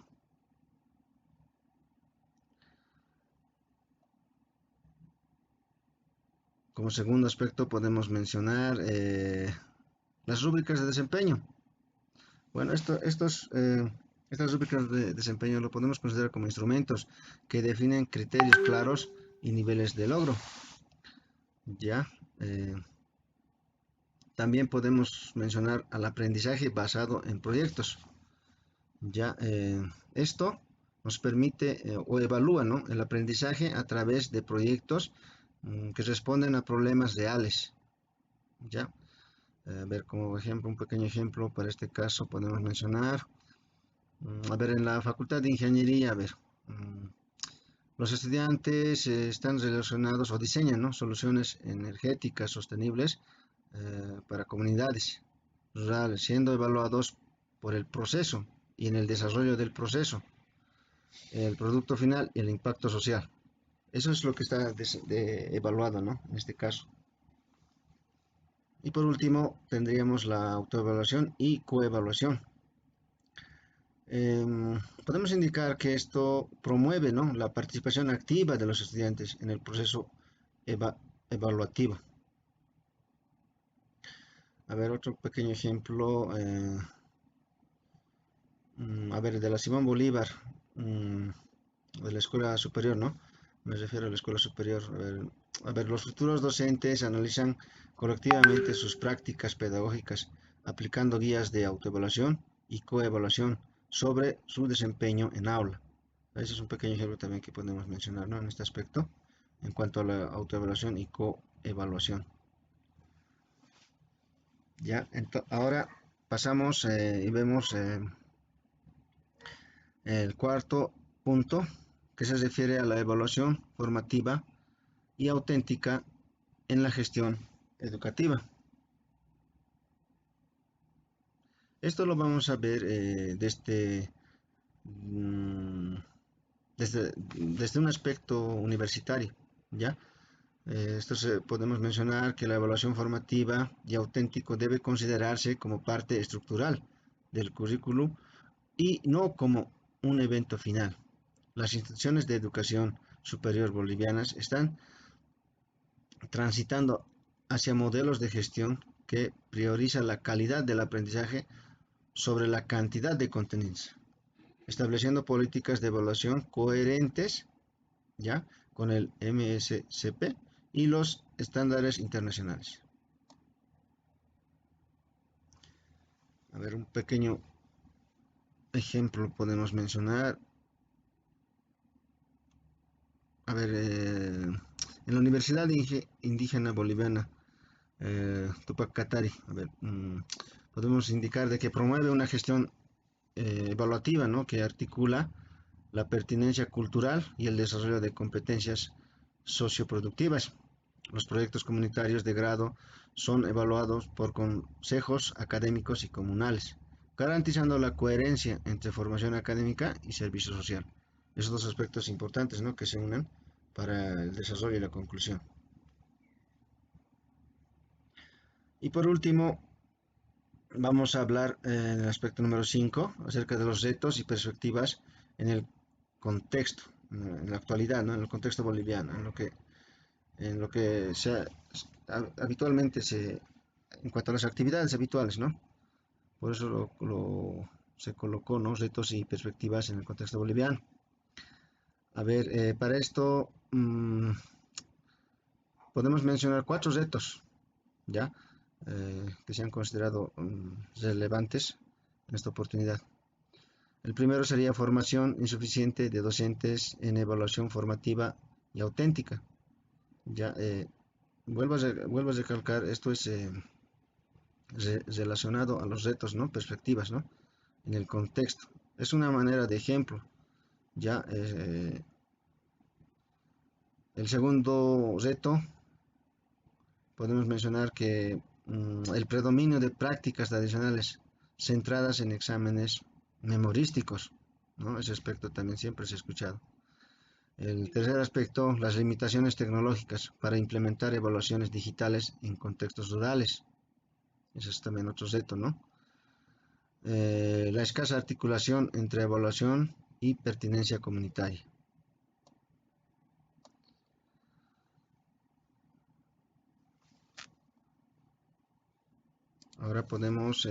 Como segundo aspecto podemos mencionar las rúbricas de desempeño. Bueno, estas rúbricas de desempeño lo podemos considerar como instrumentos que definen criterios claros y niveles de logro. Ya, también podemos mencionar al aprendizaje basado en proyectos. Ya, esto nos permite o evalúa, ¿no?, el aprendizaje a través de proyectos que responden a problemas reales. Ya, a ver, como ejemplo, un pequeño ejemplo para este caso podemos mencionar. A ver, en la Facultad de Ingeniería, los estudiantes están relacionados o diseñan, ¿no?, soluciones energéticas sostenibles para comunidades rurales, siendo evaluados por el proceso y en el desarrollo del proceso, el producto final y el impacto social. Eso es lo que está evaluado, ¿no?, en este caso. Y por último, tendríamos la autoevaluación y coevaluación. Podemos indicar que esto promueve, ¿no?, la participación activa de los estudiantes en el proceso evaluativo. A ver, otro pequeño ejemplo, a ver, de la Simón Bolívar, de la escuela superior, ¿no? Me refiero a la escuela superior. A ver, los futuros docentes analizan colectivamente sus prácticas pedagógicas, aplicando guías de autoevaluación y coevaluación sobre su desempeño en aula. Ese es un pequeño ejemplo también que podemos mencionar, ¿no?, en este aspecto, en cuanto a la autoevaluación y coevaluación. Ya, ahora pasamos y vemos el cuarto punto, que se refiere a la evaluación formativa y auténtica en la gestión educativa. Esto lo vamos a ver mm, desde un aspecto universitario, ¿ya? Podemos mencionar que la evaluación formativa y auténtico debe considerarse como parte estructural del currículum y no como un evento final. Las instituciones de educación superior bolivianas están transitando hacia modelos de gestión que priorizan la calidad del aprendizaje sobre la cantidad de contenidos, estableciendo políticas de evaluación coherentes, ¿ya?, con el MSCP y los estándares internacionales. A ver, un pequeño ejemplo podemos mencionar. A ver, en la Universidad Indígena Boliviana, Tupac Katari, podemos indicar de que promueve una gestión evaluativa, ¿no?, que articula la pertinencia cultural y el desarrollo de competencias socioproductivas. Los proyectos comunitarios de grado son evaluados por consejos académicos y comunales, garantizando la coherencia entre formación académica y servicio social. Esos dos aspectos importantes, ¿no?, que se unen para el desarrollo y la conclusión. Y por último, vamos a hablar en el aspecto número 5 acerca de los retos y perspectivas en el contexto, en la actualidad, ¿no? En el contexto boliviano, en lo que habitualmente en cuanto a las actividades habituales, ¿no? Por eso se colocó, ¿no? Retos y perspectivas en el contexto boliviano. A ver, para esto podemos mencionar 4 retos, ¿ya? Que se han considerado relevantes en esta oportunidad. El primero sería formación insuficiente de docentes en evaluación formativa y auténtica. Ya, vuelvo a recalcar, esto es relacionado a los retos, ¿no? Perspectivas, ¿no? En el contexto. Es una manera de ejemplo. Ya, el segundo reto, podemos mencionar que el predominio de prácticas tradicionales centradas en exámenes memorísticos, ¿no? Ese aspecto también siempre se ha escuchado. El tercer aspecto, las limitaciones tecnológicas para implementar evaluaciones digitales en contextos rurales. Ese es también otro reto, ¿no? La escasa articulación entre evaluación y pertinencia comunitaria. Ahora podemos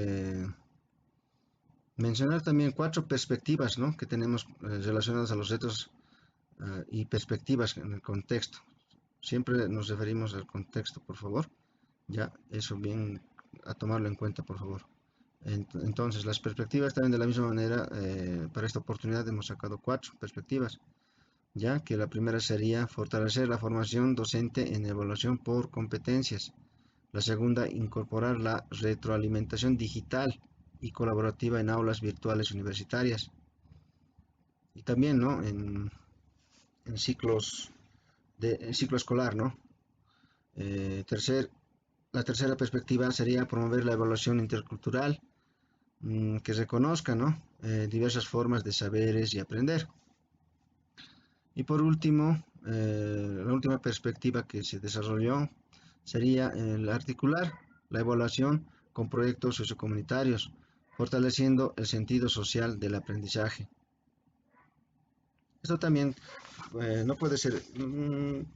mencionar también 4 perspectivas, ¿no? Que tenemos relacionadas a los retos y perspectivas en el contexto. Siempre nos referimos al contexto, por favor. Ya, eso bien a tomarlo en cuenta, por favor. Entonces, las perspectivas también de la misma manera, para esta oportunidad hemos sacado 4 perspectivas, ya que la primera sería fortalecer la formación docente en evaluación por competencias. La segunda, incorporar la retroalimentación digital y colaborativa en aulas virtuales universitarias. Y también, ¿no? En en ciclo escolar, ¿no? Eh, tercer, la tercera perspectiva sería promover la evaluación intercultural, que reconozca, ¿no? Diversas formas de saberes y aprender. Y por último, la última perspectiva que se desarrolló sería el articular la evaluación con proyectos sociocomunitarios, fortaleciendo el sentido social del aprendizaje. Esto también no puede ser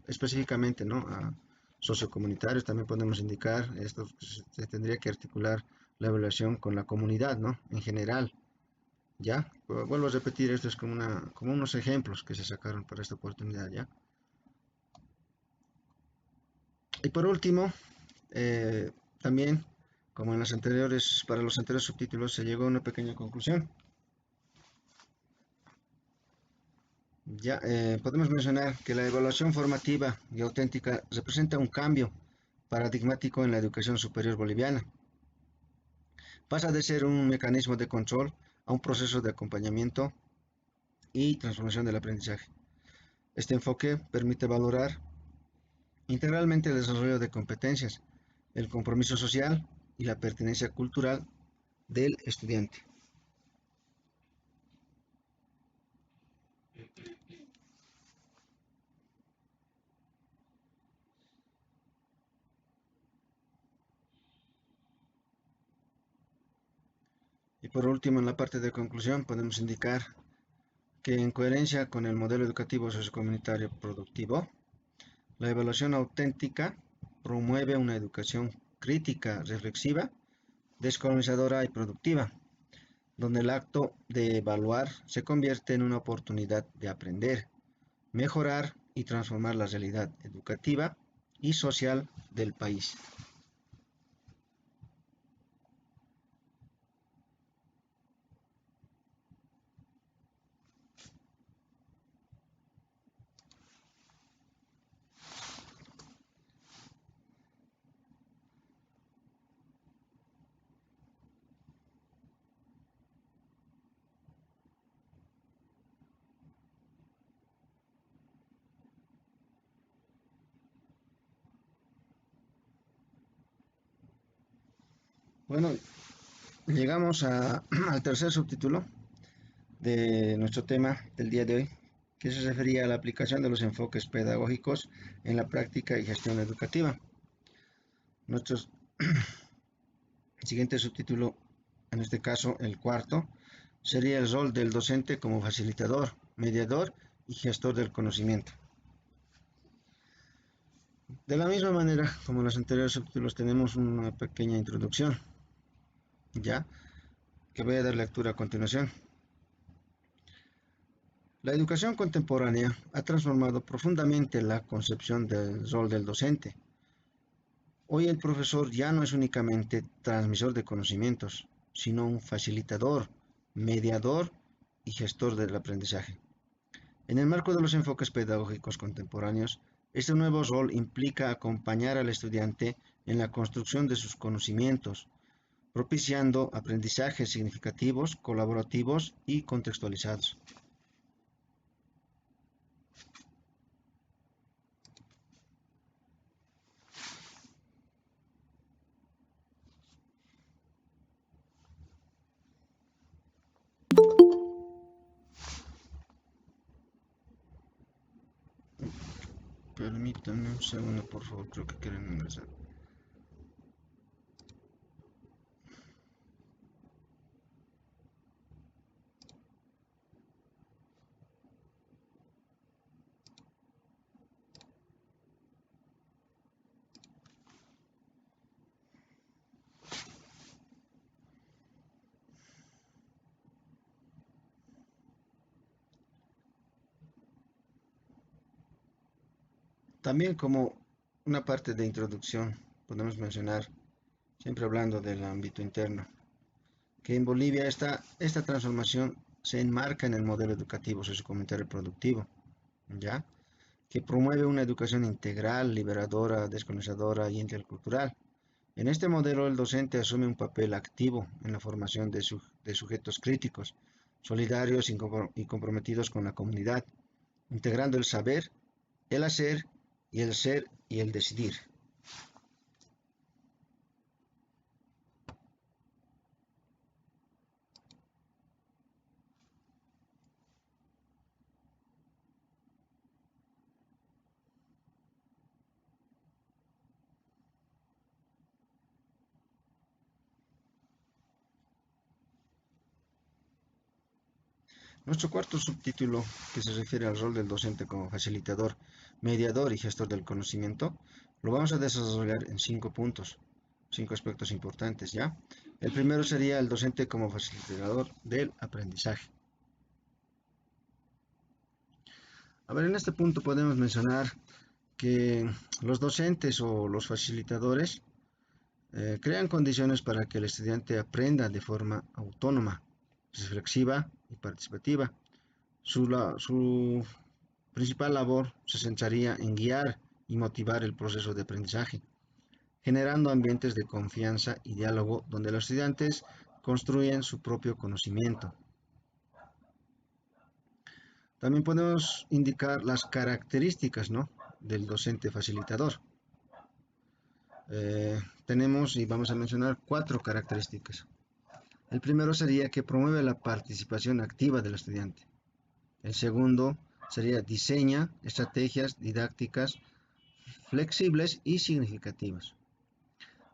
específicamente, ¿no? A sociocomunitarios, también podemos indicar, esto se tendría que articular la evaluación con la comunidad, ¿no? En general, ¿ya? Vuelvo a repetir, esto es como unos ejemplos que se sacaron para esta oportunidad, ¿ya? Y por último, eh, también, como en para los anteriores subtítulos, se llegó a una pequeña conclusión. Ya podemos mencionar que la evaluación formativa y auténtica representa un cambio paradigmático en la educación superior boliviana. Pasa de ser un mecanismo de control a un proceso de acompañamiento y transformación del aprendizaje. Este enfoque permite valorar integralmente el desarrollo de competencias, el compromiso social y la pertenencia cultural del estudiante. Y por último, en la parte de conclusión, podemos indicar que en coherencia con el modelo educativo sociocomunitario productivo, la evaluación auténtica promueve una educación crítica, reflexiva, descolonizadora y productiva, donde el acto de evaluar se convierte en una oportunidad de aprender, mejorar y transformar la realidad educativa y social del país. Bueno, llegamos al tercer subtítulo de nuestro tema del día de hoy, que se refería a la aplicación de los enfoques pedagógicos en la práctica y gestión educativa. Nuestro siguiente subtítulo, en este caso el cuarto, sería el rol del docente como facilitador, mediador y gestor del conocimiento. De la misma manera, como en los anteriores subtítulos, tenemos una pequeña introducción, ya, que voy a dar lectura a continuación. La educación contemporánea ha transformado profundamente la concepción del rol del docente. Hoy el profesor ya no es únicamente transmisor de conocimientos, sino un facilitador, mediador y gestor del aprendizaje. En el marco de los enfoques pedagógicos contemporáneos, este nuevo rol implica acompañar al estudiante en la construcción de sus conocimientos, propiciando aprendizajes significativos, colaborativos y contextualizados. Permítanme un segundo, por favor, creo que quieren ingresar. También como una parte de introducción, podemos mencionar, siempre hablando del ámbito interno, que en Bolivia esta transformación se enmarca en el modelo educativo sociocomunitario productivo, ¿ya? Que promueve una educación integral, liberadora, descolonizadora y intercultural. En este modelo, el docente asume un papel activo en la formación de sujetos críticos, solidarios y comprometidos con la comunidad, integrando el saber, el hacer y el ser y el decidir. Nuestro cuarto subtítulo, que se refiere al rol del docente como facilitador, mediador y gestor del conocimiento, lo vamos a desarrollar en 5 puntos, 5 aspectos importantes, ¿ya? El primero sería el docente como facilitador del aprendizaje. A ver, en este punto podemos mencionar que los docentes o los facilitadores crean condiciones para que el estudiante aprenda de forma autónoma, reflexiva y participativa. Su principal labor se centraría en guiar y motivar el proceso de aprendizaje, generando ambientes de confianza y diálogo donde los estudiantes construyen su propio conocimiento. También podemos indicar las características, ¿no?, del docente facilitador. Tenemos y vamos a mencionar 4 características. El primero sería que promueve la participación activa del estudiante. El segundo sería diseña estrategias didácticas flexibles y significativas.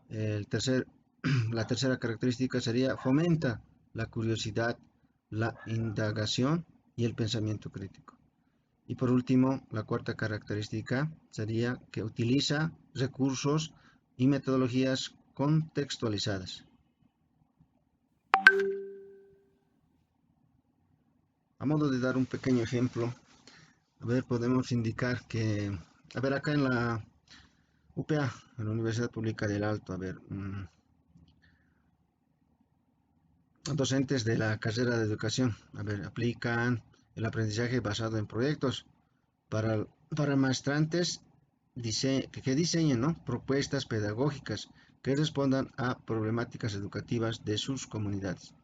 La tercera característica sería fomenta la curiosidad, la indagación y el pensamiento crítico. Y por último, la cuarta característica sería que utiliza recursos y metodologías contextualizadas. A modo de dar un pequeño ejemplo, a ver, podemos indicar que, a ver, acá en la UPA, en la Universidad Pública del Alto, a ver, docentes de la carrera de educación, a ver, aplican el aprendizaje basado en proyectos para maestrantes que diseñen, ¿no?, propuestas pedagógicas que respondan a problemáticas educativas de sus comunidades,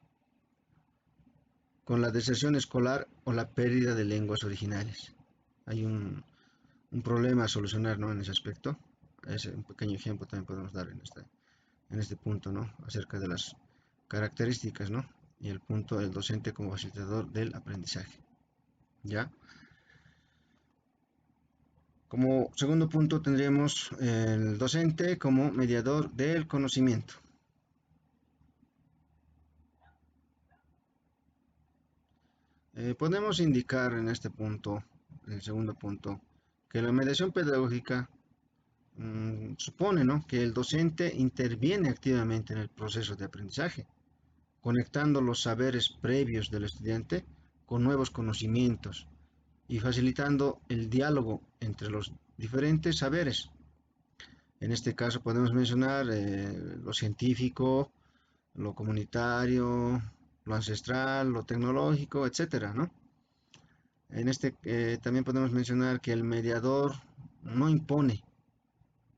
con la deserción escolar o la pérdida de lenguas originales. Hay un problema a solucionar, ¿no?, en ese aspecto. Es un pequeño ejemplo también podemos dar en este punto, ¿no?, acerca de las características, ¿no?, y el punto del docente como facilitador del aprendizaje, ¿ya? Como segundo punto tendríamos el docente como mediador del conocimiento. Podemos indicar en este punto, en el segundo punto, que la mediación pedagógica supone, ¿no?, que el docente interviene activamente en el proceso de aprendizaje, conectando los saberes previos del estudiante con nuevos conocimientos y facilitando el diálogo entre los diferentes saberes. En este caso podemos mencionar lo científico, lo comunitario, lo ancestral, lo tecnológico, etcétera, ¿no? También podemos mencionar que el mediador no impone,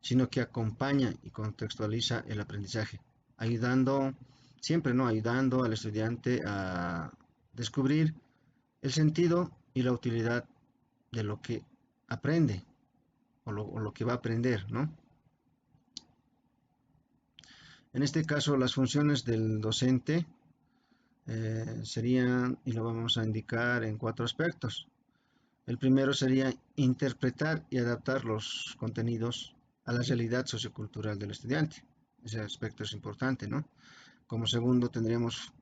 sino que acompaña y contextualiza el aprendizaje, ayudando, siempre, ¿no?, ayudando al estudiante a descubrir el sentido y la utilidad de lo que aprende o lo que va a aprender, ¿no? En este caso, las funciones del docente serían, y lo vamos a indicar en 4 aspectos. El primero sería interpretar y adaptar los contenidos a la realidad sociocultural del estudiante. Ese aspecto es importante, ¿no? Como segundo, tendríamos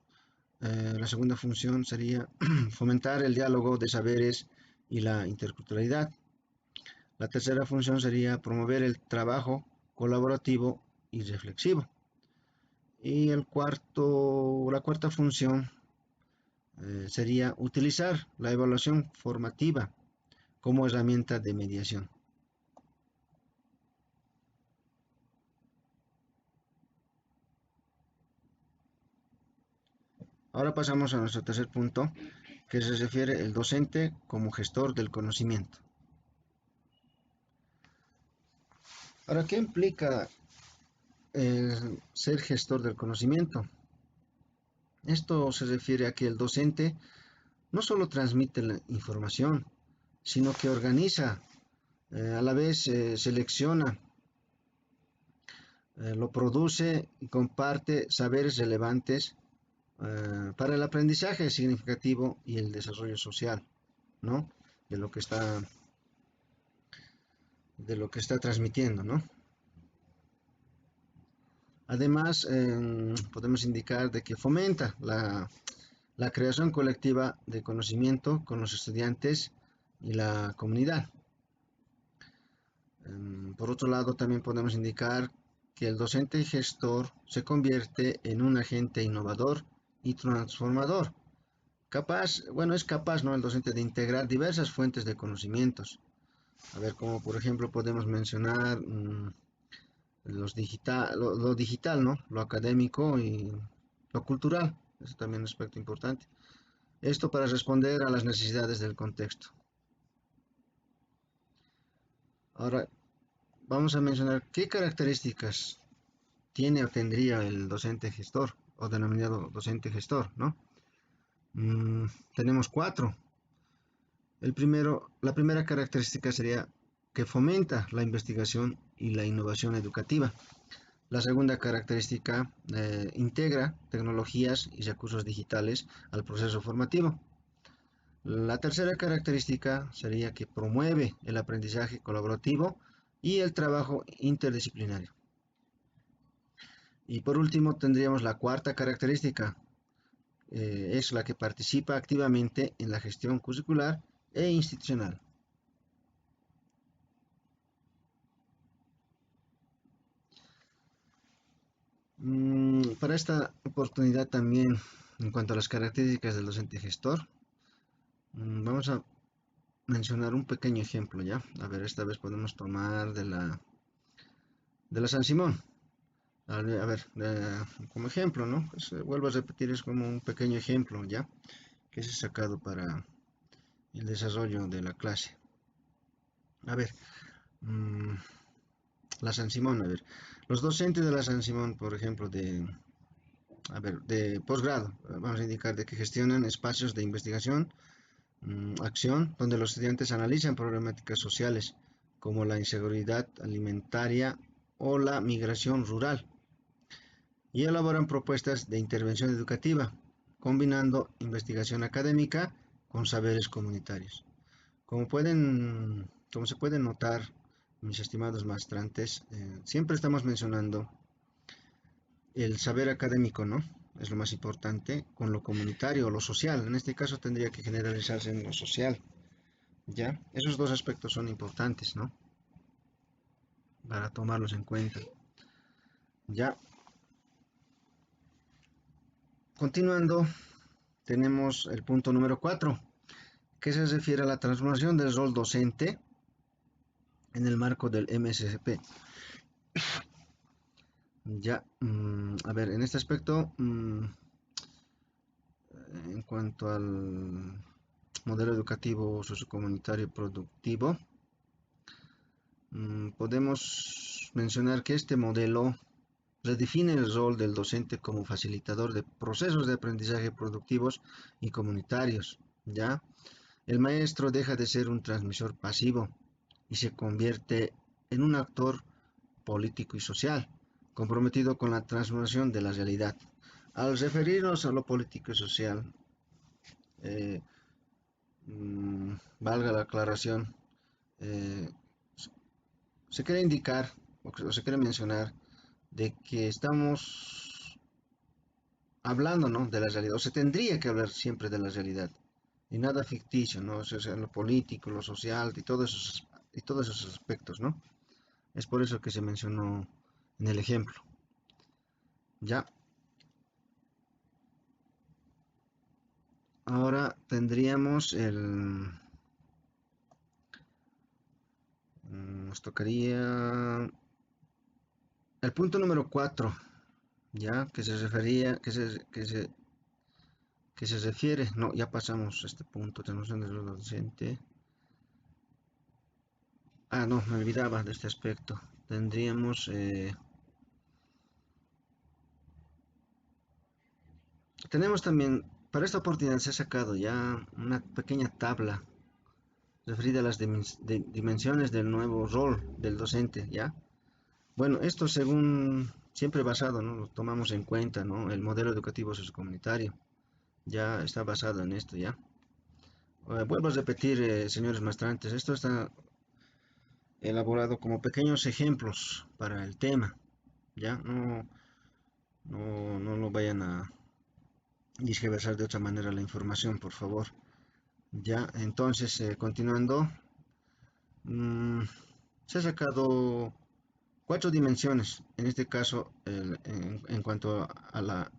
la segunda función sería fomentar el diálogo de saberes y la interculturalidad. La tercera función sería promover el trabajo colaborativo y reflexivo. Y la cuarta función sería utilizar la evaluación formativa como herramienta de mediación. Ahora pasamos a nuestro tercer punto, que se refiere al docente como gestor del conocimiento. Ahora, ¿qué implica ser gestor del conocimiento? Esto se refiere a que el docente no solo transmite la información, sino que organiza, a la vez selecciona, lo produce y comparte saberes relevantes para el aprendizaje significativo y el desarrollo social, ¿no? De lo que está, de lo que está transmitiendo, ¿no? Además, podemos indicar de que fomenta la creación colectiva de conocimiento con los estudiantes y la comunidad. Por otro lado, también podemos indicar que el docente gestor se convierte en un agente innovador y transformador. Es capaz, ¿no?, el docente de integrar diversas fuentes de conocimientos. A ver, como por ejemplo podemos mencionar lo digital, ¿no?, lo académico y lo cultural. Eso también es un aspecto importante. Esto para responder a las necesidades del contexto. Ahora, vamos a mencionar qué características tiene o tendría el docente gestor o denominado docente gestor, ¿no? Tenemos 4. La primera característica sería que fomenta la investigación y la innovación educativa. La segunda característica, integra tecnologías y recursos digitales al proceso formativo. La tercera característica sería que promueve el aprendizaje colaborativo y el trabajo interdisciplinario. Y por último tendríamos la cuarta característica, es la que participa activamente en la gestión curricular e institucional. Para esta oportunidad también, en cuanto a las características del docente gestor, vamos a mencionar un pequeño ejemplo, ¿ya? A ver, esta vez podemos tomar de la San Simón. A ver, como ejemplo, ¿no? Pues, vuelvo a repetir, es como un pequeño ejemplo, ¿ya?, que se ha sacado para el desarrollo de la clase. A ver, mm, la San Simón, a ver, los docentes de la San Simón, por ejemplo, de posgrado, vamos a indicar de que gestionan espacios de investigación, acción, donde los estudiantes analizan problemáticas sociales como la inseguridad alimentaria o la migración rural y elaboran propuestas de intervención educativa, combinando investigación académica con saberes comunitarios. Como pueden como se puede notar, mis estimados maestrantes, siempre estamos mencionando el saber académico, ¿no? Es lo más importante, con lo comunitario o lo social. En este caso tendría que generalizarse en lo social, ¿ya? Esos dos aspectos son importantes, ¿no? Para tomarlos en cuenta. Ya, continuando, tenemos el punto número 4, que se refiere a la transformación del rol docente en el marco del MSCP. Ya, a ver, en este aspecto, en cuanto al modelo educativo sociocomunitario productivo, podemos mencionar que este modelo redefine el rol del docente como facilitador de procesos de aprendizaje productivos y comunitarios, ¿ya? El maestro deja de ser un transmisor pasivo y se convierte en un actor político y social, comprometido con la transformación de la realidad. Al referirnos a lo político y social, eh, valga la aclaración, eh, se quiere indicar o se quiere mencionar de que estamos hablando, ¿no?, de la realidad, o se tendría que hablar siempre de la realidad, y nada ficticio, ¿no? O sea, lo político, lo social y todos esos aspectos, ¿no? Es por eso que se mencionó en el ejemplo. Ya, ahora tendríamos nos tocaría el punto número 4, ya, que se refería, que se refiere, no, ya pasamos este punto, transformación del rol docente. Ah, no, me olvidaba de este aspecto. Tendríamos, tenemos también, para esta oportunidad se ha sacado ya una pequeña tabla referida a las dimensiones del nuevo rol del docente, ¿ya? Bueno, esto según, siempre basado, ¿no? Lo tomamos en cuenta, ¿no? El modelo educativo sociocomunitario ya está basado en esto, ¿ya? Vuelvo a repetir, señores maestrantes, esto está elaborado como pequeños ejemplos para el tema, ¿ya? No lo vayan a disgiversar de otra manera la información, por favor. Ya, entonces, continuando, mm, se ha sacado cuatro dimensiones, en este caso, en cuanto a la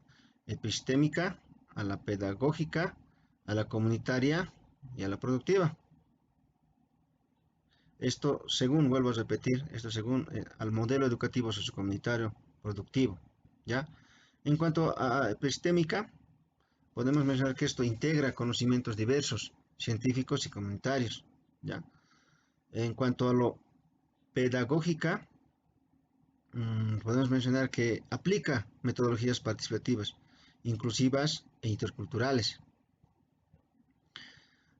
epistémica, a la pedagógica, a la comunitaria y a la productiva. Esto según, vuelvo a repetir, esto según al modelo educativo sociocomunitario productivo, ¿ya? En cuanto a epistémica, podemos mencionar que esto integra conocimientos diversos, científicos y comunitarios, ¿ya? En cuanto a lo pedagógica, podemos mencionar que aplica metodologías participativas, inclusivas e interculturales.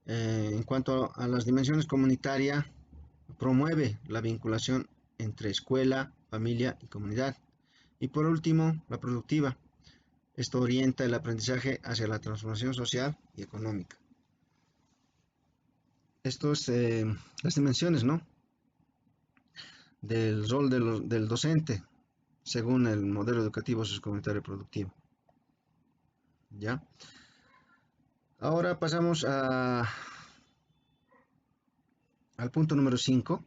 En cuanto a las dimensiones comunitarias, promueve la vinculación entre escuela, familia y comunidad. Y por último, la productiva. Esto orienta el aprendizaje hacia la transformación social y económica. Estos las dimensiones, ¿no?, del rol del docente según el modelo educativo sociocomunitario productivo. ¿Ya? Ahora pasamos al punto número 5,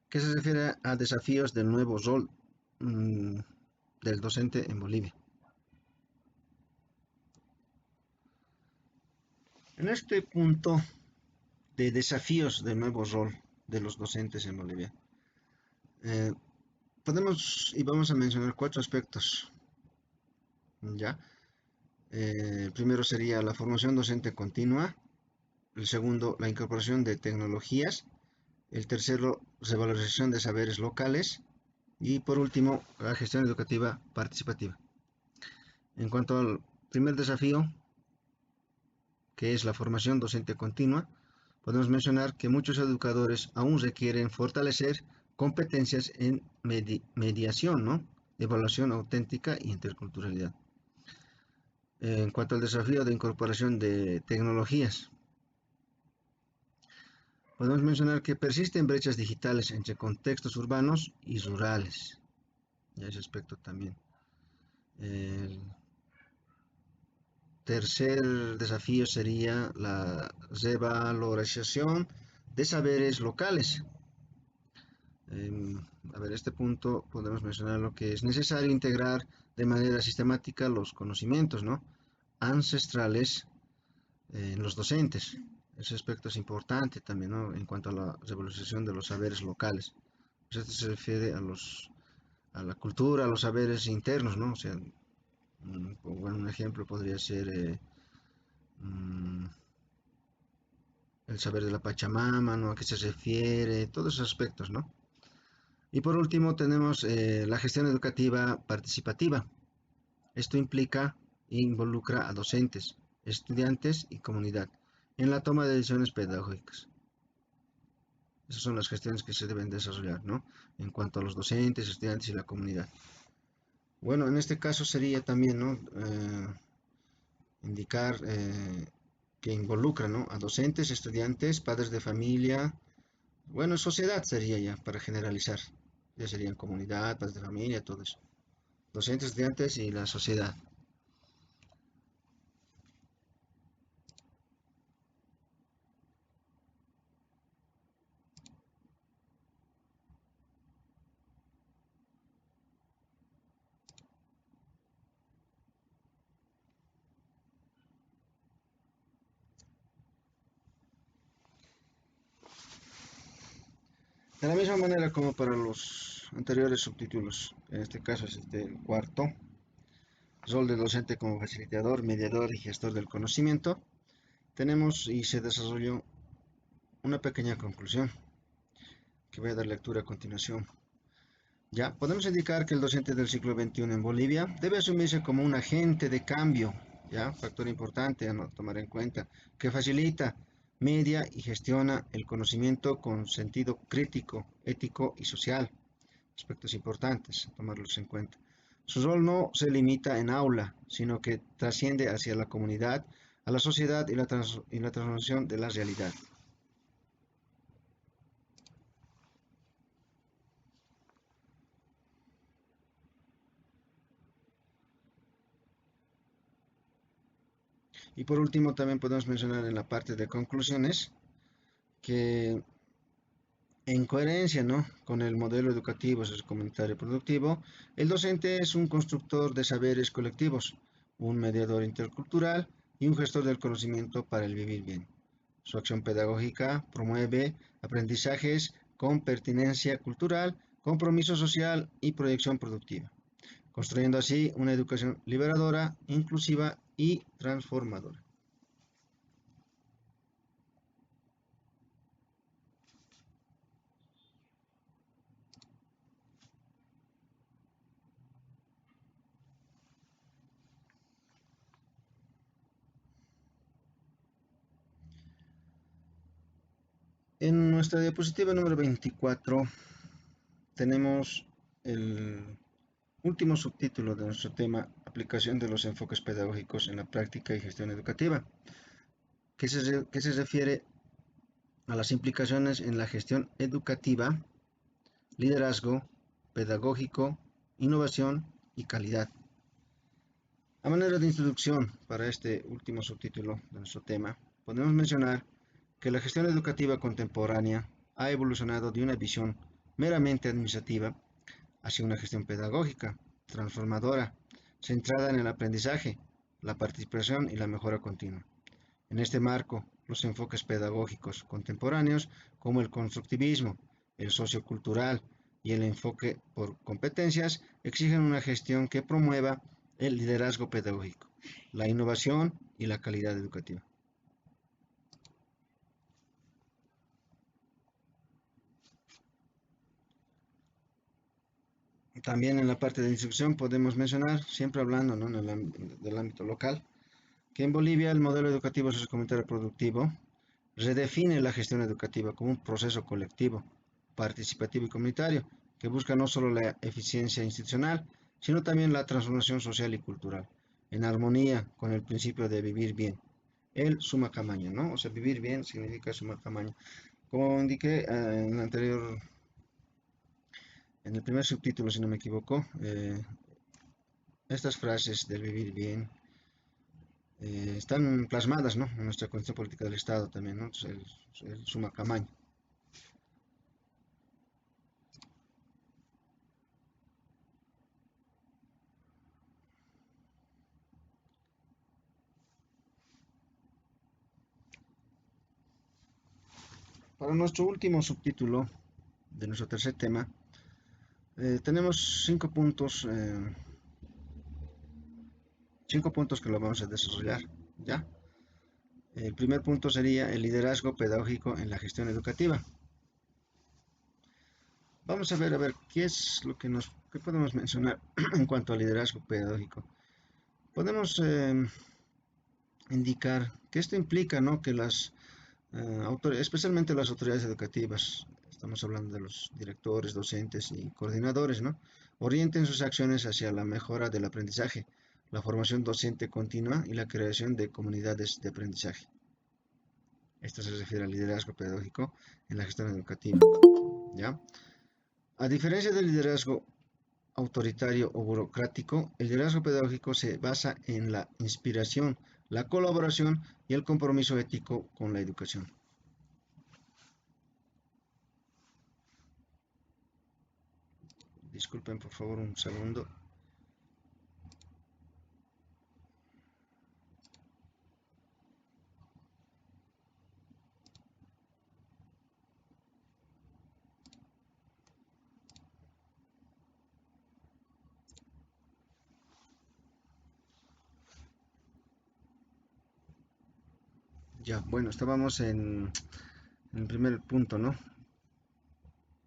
que se refiere a desafíos del nuevo rol mmm, del docente en Bolivia. En este punto de desafíos del nuevo rol de los docentes en Bolivia, eh, podemos y vamos a mencionar cuatro aspectos. ¿Ya? El primero sería la formación docente continua, el segundo, la incorporación de tecnologías, el tercero, revalorización de saberes locales y por último, la gestión educativa participativa. En cuanto al primer desafío, que es la formación docente continua, podemos mencionar que muchos educadores aún requieren fortalecer competencias en mediación, ¿no?, evaluación auténtica y interculturalidad. En cuanto al desafío de incorporación de tecnologías, Podemos mencionar que persisten brechas digitales entre contextos urbanos y rurales. Y a ese aspecto también. El tercer desafío sería la revalorización de saberes locales. A ver, este punto podemos mencionar lo que es necesario integrar de manera sistemática los conocimientos, ¿no?, ancestrales en los docentes. Ese aspecto es importante también, ¿no?, en cuanto a la revalorización de los saberes locales. Pues esto se refiere a la cultura, a los saberes internos, ¿no? O sea, bueno, un ejemplo podría ser mm, el saber de la Pachamama, ¿no?, a qué se refiere, todos esos aspectos, ¿no? Y por último tenemos la gestión educativa participativa. Esto implica e involucra a docentes, estudiantes y comunidad en la toma de decisiones pedagógicas. Esas son las gestiones que se deben desarrollar, ¿no?, en cuanto a los docentes, estudiantes y la comunidad. Bueno, en este caso sería también, ¿no?, indicar que involucra, ¿no?, a docentes, estudiantes, padres de familia, bueno, sociedad sería ya, para generalizar. Ya serían comunidad, padres de familia, todo eso. Docentes, estudiantes y la sociedad. De la misma manera como para los anteriores subtítulos, en este caso es el cuarto, rol del docente como facilitador, mediador y gestor del conocimiento, tenemos y se desarrolló una pequeña conclusión que voy a dar lectura a continuación. Ya, podemos indicar que el docente del siglo XXI en Bolivia debe asumirse como un agente de cambio, ya, factor importante a no tomar en cuenta, que facilita, media y gestiona el conocimiento con sentido crítico, ético y social. Aspectos importantes a tomarlos en cuenta. Su rol no se limita en aula, sino que trasciende hacia la comunidad, a la sociedad y la transformación de la realidad. Y por último, también podemos mencionar en la parte de conclusiones que en coherencia, ¿no?, con el modelo educativo sociocomunitario productivo, el docente es un constructor de saberes colectivos, un mediador intercultural y un gestor del conocimiento para el vivir bien. Su acción pedagógica promueve aprendizajes con pertinencia cultural, compromiso social y proyección productiva, construyendo así una educación liberadora, inclusiva y transformadora. En nuestra diapositiva número 24 tenemos el último subtítulo de nuestro tema, aplicación de los enfoques pedagógicos en la práctica y gestión educativa, que se refiere a las implicaciones en la gestión educativa, liderazgo, pedagógico, innovación y calidad. A manera de introducción para este último subtítulo de nuestro tema, podemos mencionar que la gestión educativa contemporánea ha evolucionado de una visión meramente administrativa hacia una gestión pedagógica, transformadora, centrada en el aprendizaje, la participación y la mejora continua. En este marco, los enfoques pedagógicos contemporáneos, como el constructivismo, el sociocultural y el enfoque por competencias, exigen una gestión que promueva el liderazgo pedagógico, la innovación y la calidad educativa. También en la parte de instrucción podemos mencionar, siempre hablando, ¿no?, del ámbito local, que en Bolivia el modelo educativo sociocomunitario productivo redefine la gestión educativa como un proceso colectivo, participativo y comunitario, que busca no solo la eficiencia institucional, sino también la transformación social y cultural, en armonía con el principio de vivir bien, el suma camaña, ¿no? O sea, vivir bien significa suma camaña, Como indiqué en el primer subtítulo, si no me equivoco, estas frases del vivir bien están plasmadas, ¿no?, en nuestra Constitución Política del Estado también, ¿no? Entonces, el suma camaño. Para nuestro último subtítulo de nuestro tercer tema, tenemos 5 puntos que lo vamos a desarrollar, ¿ya? El primer punto sería el liderazgo pedagógico en la gestión educativa. Vamos a ver qué es lo que qué podemos mencionar en cuanto al liderazgo pedagógico. Podemos indicar que esto implica, ¿no?, que especialmente las autoridades educativas, estamos hablando de los directores, docentes y coordinadores, ¿no?, orienten sus acciones hacia la mejora del aprendizaje, la formación docente continua y la creación de comunidades de aprendizaje. Esto se refiere al liderazgo pedagógico en la gestión educativa, ¿ya? A diferencia del liderazgo autoritario o burocrático, el liderazgo pedagógico se basa en la inspiración, la colaboración y el compromiso ético con la educación. Disculpen por favor un segundo. Ya, bueno, estábamos en el primer punto, ¿no?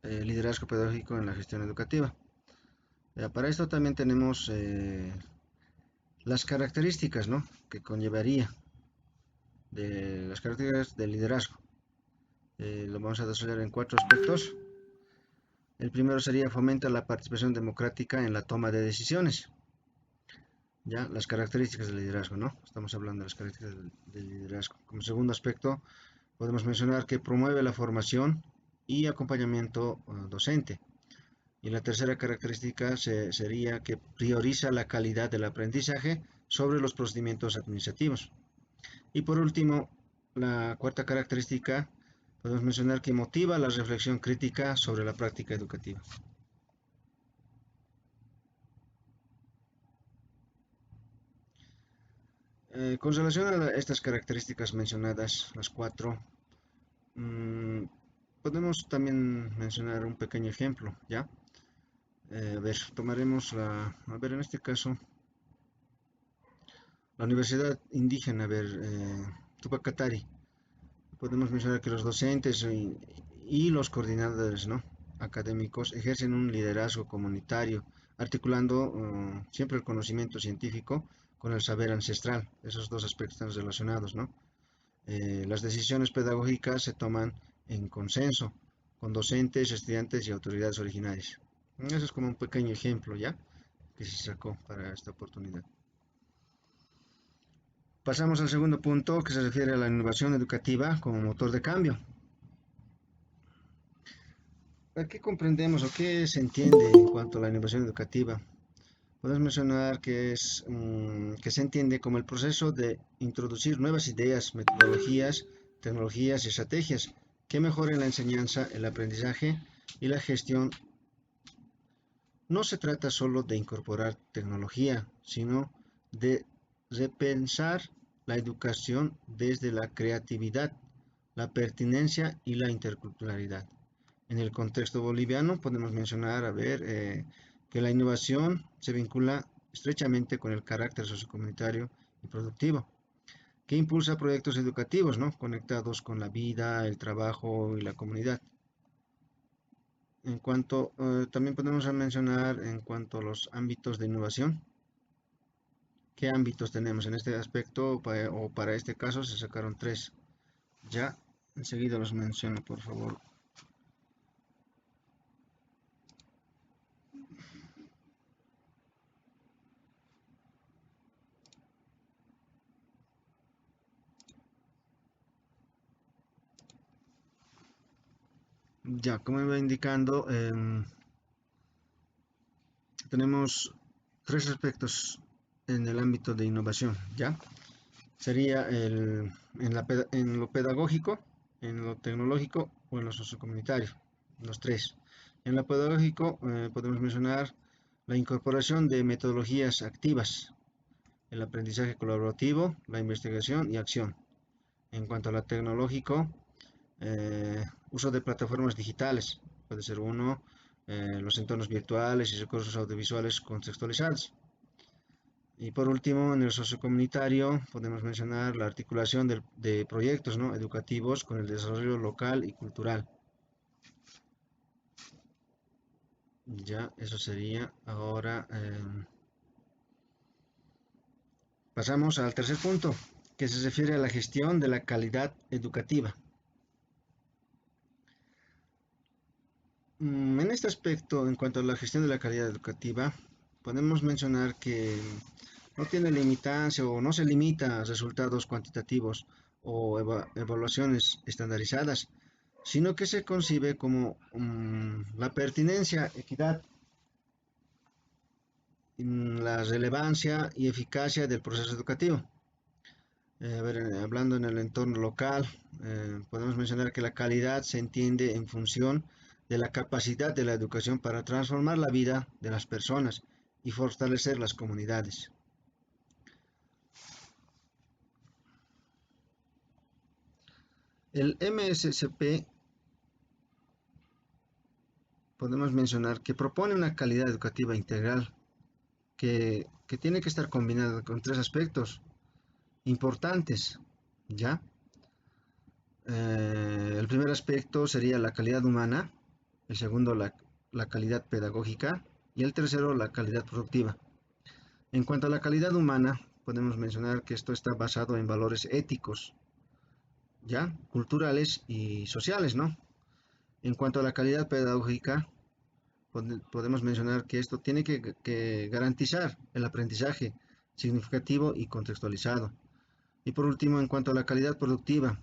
Liderazgo pedagógico en la gestión educativa. Para esto también tenemos las características, ¿no?, que conllevaría de las características del liderazgo. Lo vamos a desarrollar en 4 aspectos. El primero sería fomenta la participación democrática en la toma de decisiones. Ya, las características del liderazgo, ¿no? Estamos hablando de las características del liderazgo. Como segundo aspecto, podemos mencionar que promueve la formación y acompañamiento docente. Y la tercera característica sería que prioriza la calidad del aprendizaje sobre los procedimientos administrativos. Y por último, la cuarta característica, podemos mencionar que motiva la reflexión crítica sobre la práctica educativa. Con relación a estas características mencionadas, las 4, podemos también mencionar un pequeño ejemplo, ¿ya? Tomaremos en este caso, la Universidad Indígena, Tupac Katari. Podemos mencionar que los docentes y los coordinadores, ¿no?, académicos ejercen un liderazgo comunitario, articulando siempre el conocimiento científico con el saber ancestral. Esos dos aspectos están relacionados, ¿no? Las decisiones pedagógicas se toman en consenso con docentes, estudiantes y autoridades originarias. Eso es como un pequeño ejemplo, ¿ya?, que se sacó para esta oportunidad. Pasamos al segundo punto, que se refiere a la innovación educativa como motor de cambio. ¿Qué comprendemos o qué se entiende en cuanto a la innovación educativa? Podemos mencionar que se entiende como el proceso de introducir nuevas ideas, metodologías, tecnologías y estrategias que mejoren la enseñanza, el aprendizaje y la gestión. No se trata solo de incorporar tecnología, sino de repensar la educación desde la creatividad, la pertinencia y la interculturalidad. En el contexto boliviano podemos mencionar, que la innovación se vincula estrechamente con el carácter sociocomunitario y productivo, que impulsa proyectos educativos, ¿no?, conectados con la vida, el trabajo y la comunidad. También podemos mencionar en cuanto a los ámbitos de innovación. ¿Qué ámbitos tenemos en este aspecto o para este caso? Se sacaron 3. Ya, enseguida los menciono, por favor. Ya, como iba indicando, tenemos tres aspectos en el ámbito de innovación, ¿ya? Sería en lo pedagógico, en lo tecnológico o en lo sociocomunitario, los tres. En lo pedagógico podemos mencionar la incorporación de metodologías activas, el aprendizaje colaborativo, la investigación y acción. En cuanto a lo tecnológico, uso de plataformas digitales, puede ser uno, los entornos virtuales y recursos audiovisuales contextualizados. Y por último, en el sociocomunitario podemos mencionar la articulación de proyectos, ¿no?, educativos con el desarrollo local y cultural. Ya, eso sería. Ahora pasamos al tercer punto, que se refiere a la gestión de la calidad educativa. En este aspecto, en cuanto a la gestión de la calidad educativa, podemos mencionar que no tiene limitancia o no se limita a resultados cuantitativos o evaluaciones estandarizadas, sino que se concibe como la pertinencia, equidad, la relevancia y eficacia del proceso educativo. Hablando en el entorno local, podemos mencionar que la calidad se entiende en función de la capacidad de la educación para transformar la vida de las personas y fortalecer las comunidades. El MSCP podemos mencionar que propone una calidad educativa integral que tiene que estar combinada con tres aspectos importantes, ¿ya? El primer aspecto sería la calidad humana, el segundo la calidad pedagógica y el tercero la calidad productiva. En cuanto a la calidad humana, podemos mencionar que esto está basado en valores éticos, ¿ya?, culturales y sociales, ¿no? En cuanto a la calidad pedagógica, podemos mencionar que esto tiene que garantizar el aprendizaje significativo y contextualizado. Y por último, en cuanto a la calidad productiva,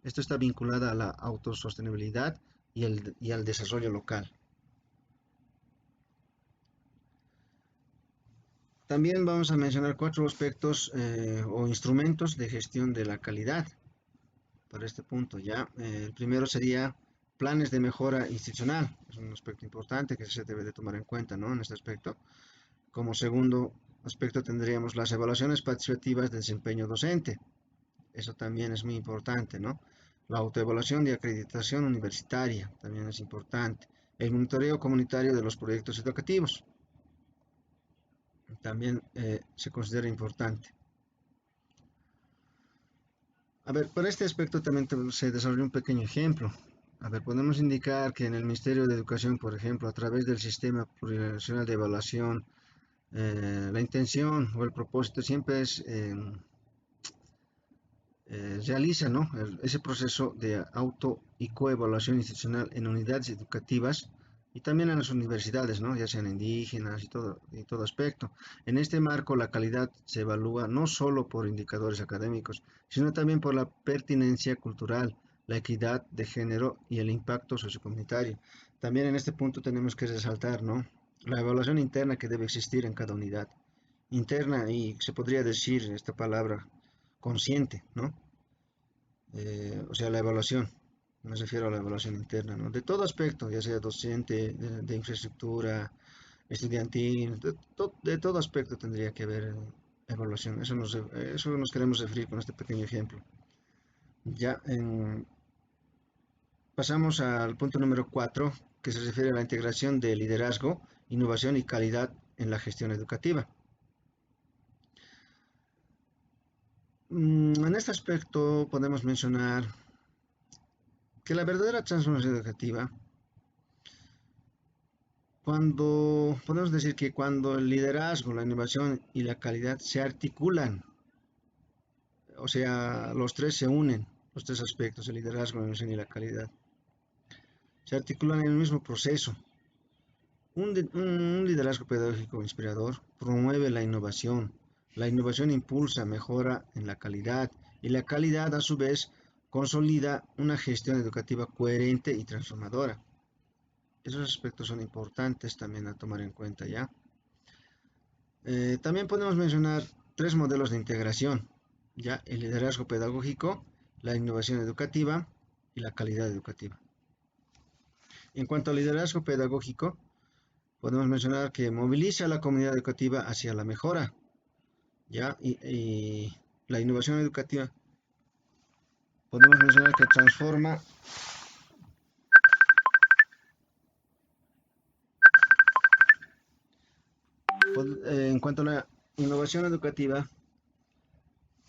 esto está vinculada a la autosostenibilidad y al desarrollo local. También vamos a mencionar cuatro aspectos o instrumentos de gestión de la calidad para este punto. Ya, el primero sería planes de mejora institucional, es un aspecto importante que se debe de tomar en cuenta, ¿no?, en este aspecto. Como segundo aspecto tendríamos las evaluaciones participativas de desempeño docente. Eso también es muy importante, ¿no? La autoevaluación y acreditación universitaria también es importante. El monitoreo comunitario de los proyectos educativos también se considera importante. A ver, para este aspecto también se desarrolla un pequeño ejemplo. A ver, podemos indicar que en el Ministerio de Educación, por ejemplo, a través del Sistema Plurinacional de Evaluación, la intención o el propósito siempre es realiza, ¿no?, ese proceso de auto y coevaluación institucional en unidades educativas y también en las universidades, ¿no?, ya sean indígenas y todo aspecto. En este marco, la calidad se evalúa no solo por indicadores académicos, sino también por la pertinencia cultural, la equidad de género y el impacto sociocomunitario. También en este punto tenemos que resaltar, ¿no?, la evaluación interna que debe existir en cada unidad. Interna, y se podría decir esta palabra, consciente, ¿no? O sea, la evaluación, me refiero a la evaluación interna, ¿no?, de todo aspecto, ya sea docente, de infraestructura, estudiantil, de todo aspecto tendría que haber evaluación. Eso nos queremos referir con este pequeño ejemplo. Ya pasamos al punto número 4, que se refiere a la integración de liderazgo, innovación y calidad en la gestión educativa. En este aspecto podemos mencionar que la verdadera transformación educativa, podemos decir que cuando el liderazgo, la innovación y la calidad se articulan, o sea, los tres se unen, los tres aspectos, el liderazgo, la innovación y la calidad, se articulan en el mismo proceso. Un liderazgo pedagógico inspirador promueve la innovación impulsa mejora en la calidad y la calidad a su vez consolida una gestión educativa coherente y transformadora. Esos aspectos son importantes también a tomar en cuenta, ¿ya? También podemos mencionar 3 modelos de integración, ¿ya? El liderazgo pedagógico, la innovación educativa y la calidad educativa. En cuanto al liderazgo pedagógico, podemos mencionar que moviliza a la comunidad educativa hacia la mejora, ¿ya? Y la innovación educativa, podemos mencionar que transforma. En cuanto a la innovación educativa,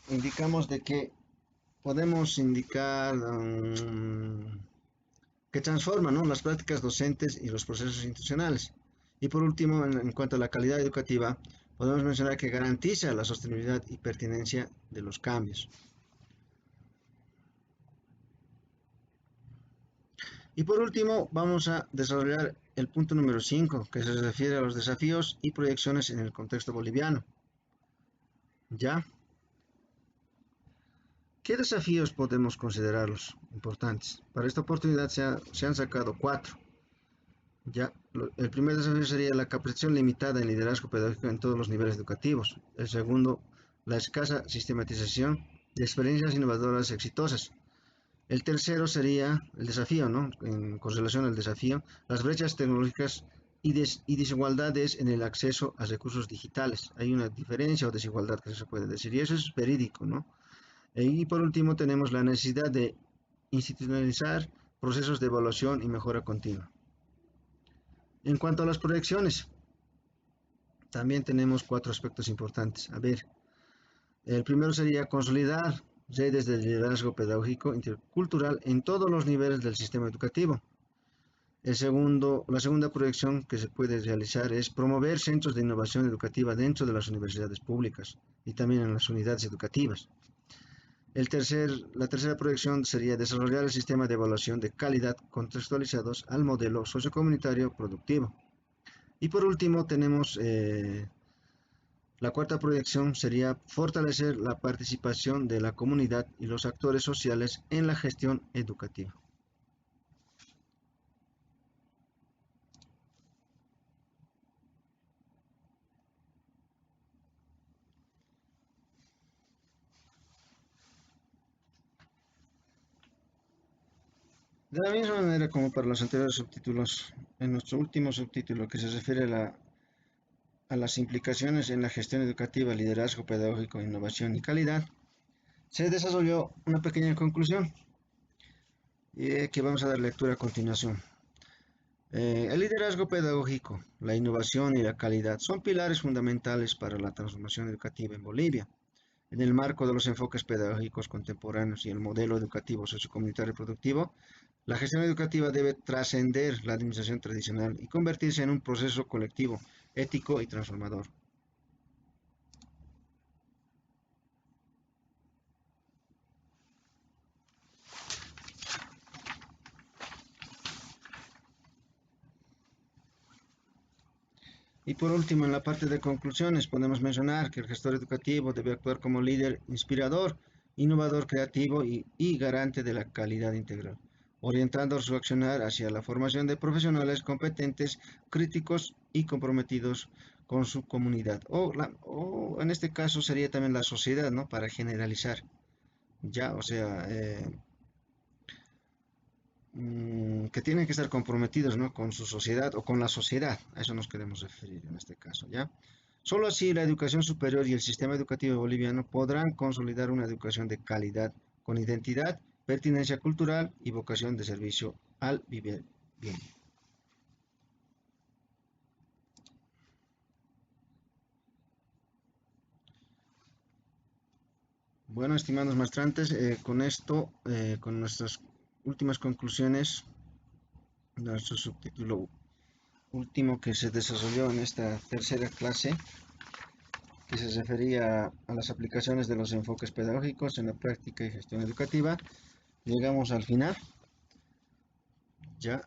indicamos de que podemos indicar que transforma, ¿no?, las prácticas docentes y los procesos institucionales. Y por último, en cuanto a la calidad educativa, podemos mencionar que garantiza la sostenibilidad y pertinencia de los cambios. Y por último, vamos a desarrollar el punto número 5, que se refiere a los desafíos y proyecciones en el contexto boliviano. ¿Ya? ¿Qué desafíos podemos considerarlos importantes? Para esta oportunidad se han sacado 4. ¿Ya? El primer desafío sería la capacitación limitada en liderazgo pedagógico en todos los niveles educativos. El segundo, la escasa sistematización de experiencias innovadoras exitosas. El tercero sería el desafío, ¿no? Con relación al desafío, las brechas tecnológicas y desigualdades en el acceso a recursos digitales. Hay una diferencia o desigualdad que se puede decir, y eso es verídico, ¿no? Y por último tenemos la necesidad de institucionalizar procesos de evaluación y mejora continua. En cuanto a las proyecciones, también tenemos 4 aspectos importantes. A ver, el primero sería consolidar redes de liderazgo pedagógico intercultural en todos los niveles del sistema educativo. La segunda proyección que se puede realizar es promover centros de innovación educativa dentro de las universidades públicas y también en las unidades educativas. La tercera proyección sería desarrollar el sistema de evaluación de calidad contextualizados al modelo sociocomunitario productivo. Y por último tenemos la cuarta proyección sería fortalecer la participación de la comunidad y los actores sociales en la gestión educativa. De la misma manera como para los anteriores subtítulos, en nuestro último subtítulo que se refiere a las implicaciones en la gestión educativa, liderazgo pedagógico, innovación y calidad, se desarrolló una pequeña conclusión que vamos a dar lectura a continuación. El liderazgo pedagógico, la innovación y la calidad son pilares fundamentales para la transformación educativa en Bolivia. En el marco de los enfoques pedagógicos contemporáneos y el modelo educativo sociocomunitario productivo, la gestión educativa debe trascender la administración tradicional y convertirse en un proceso colectivo, ético y transformador. Y por último, en la parte de conclusiones, podemos mencionar que el gestor educativo debe actuar como líder inspirador, innovador, creativo y garante de la calidad integral, orientando su accionar hacia la formación de profesionales competentes, críticos y comprometidos con su comunidad. O en este caso sería también la sociedad, ¿no? Para generalizar, ya, o sea, que tienen que estar comprometidos, ¿no?, con su sociedad o con la sociedad. A eso nos queremos referir en este caso, ¿ya? Solo así la educación superior y el sistema educativo boliviano podrán consolidar una educación de calidad, con identidad, pertinencia cultural y vocación de servicio al vivir bien. Bueno, estimados maestrantes, con esto, con nuestras últimas conclusiones, nuestro subtítulo último que se desarrolló en esta tercera clase, que se refería a las aplicaciones de los enfoques pedagógicos en la práctica y gestión educativa. Llegamos al final. Ya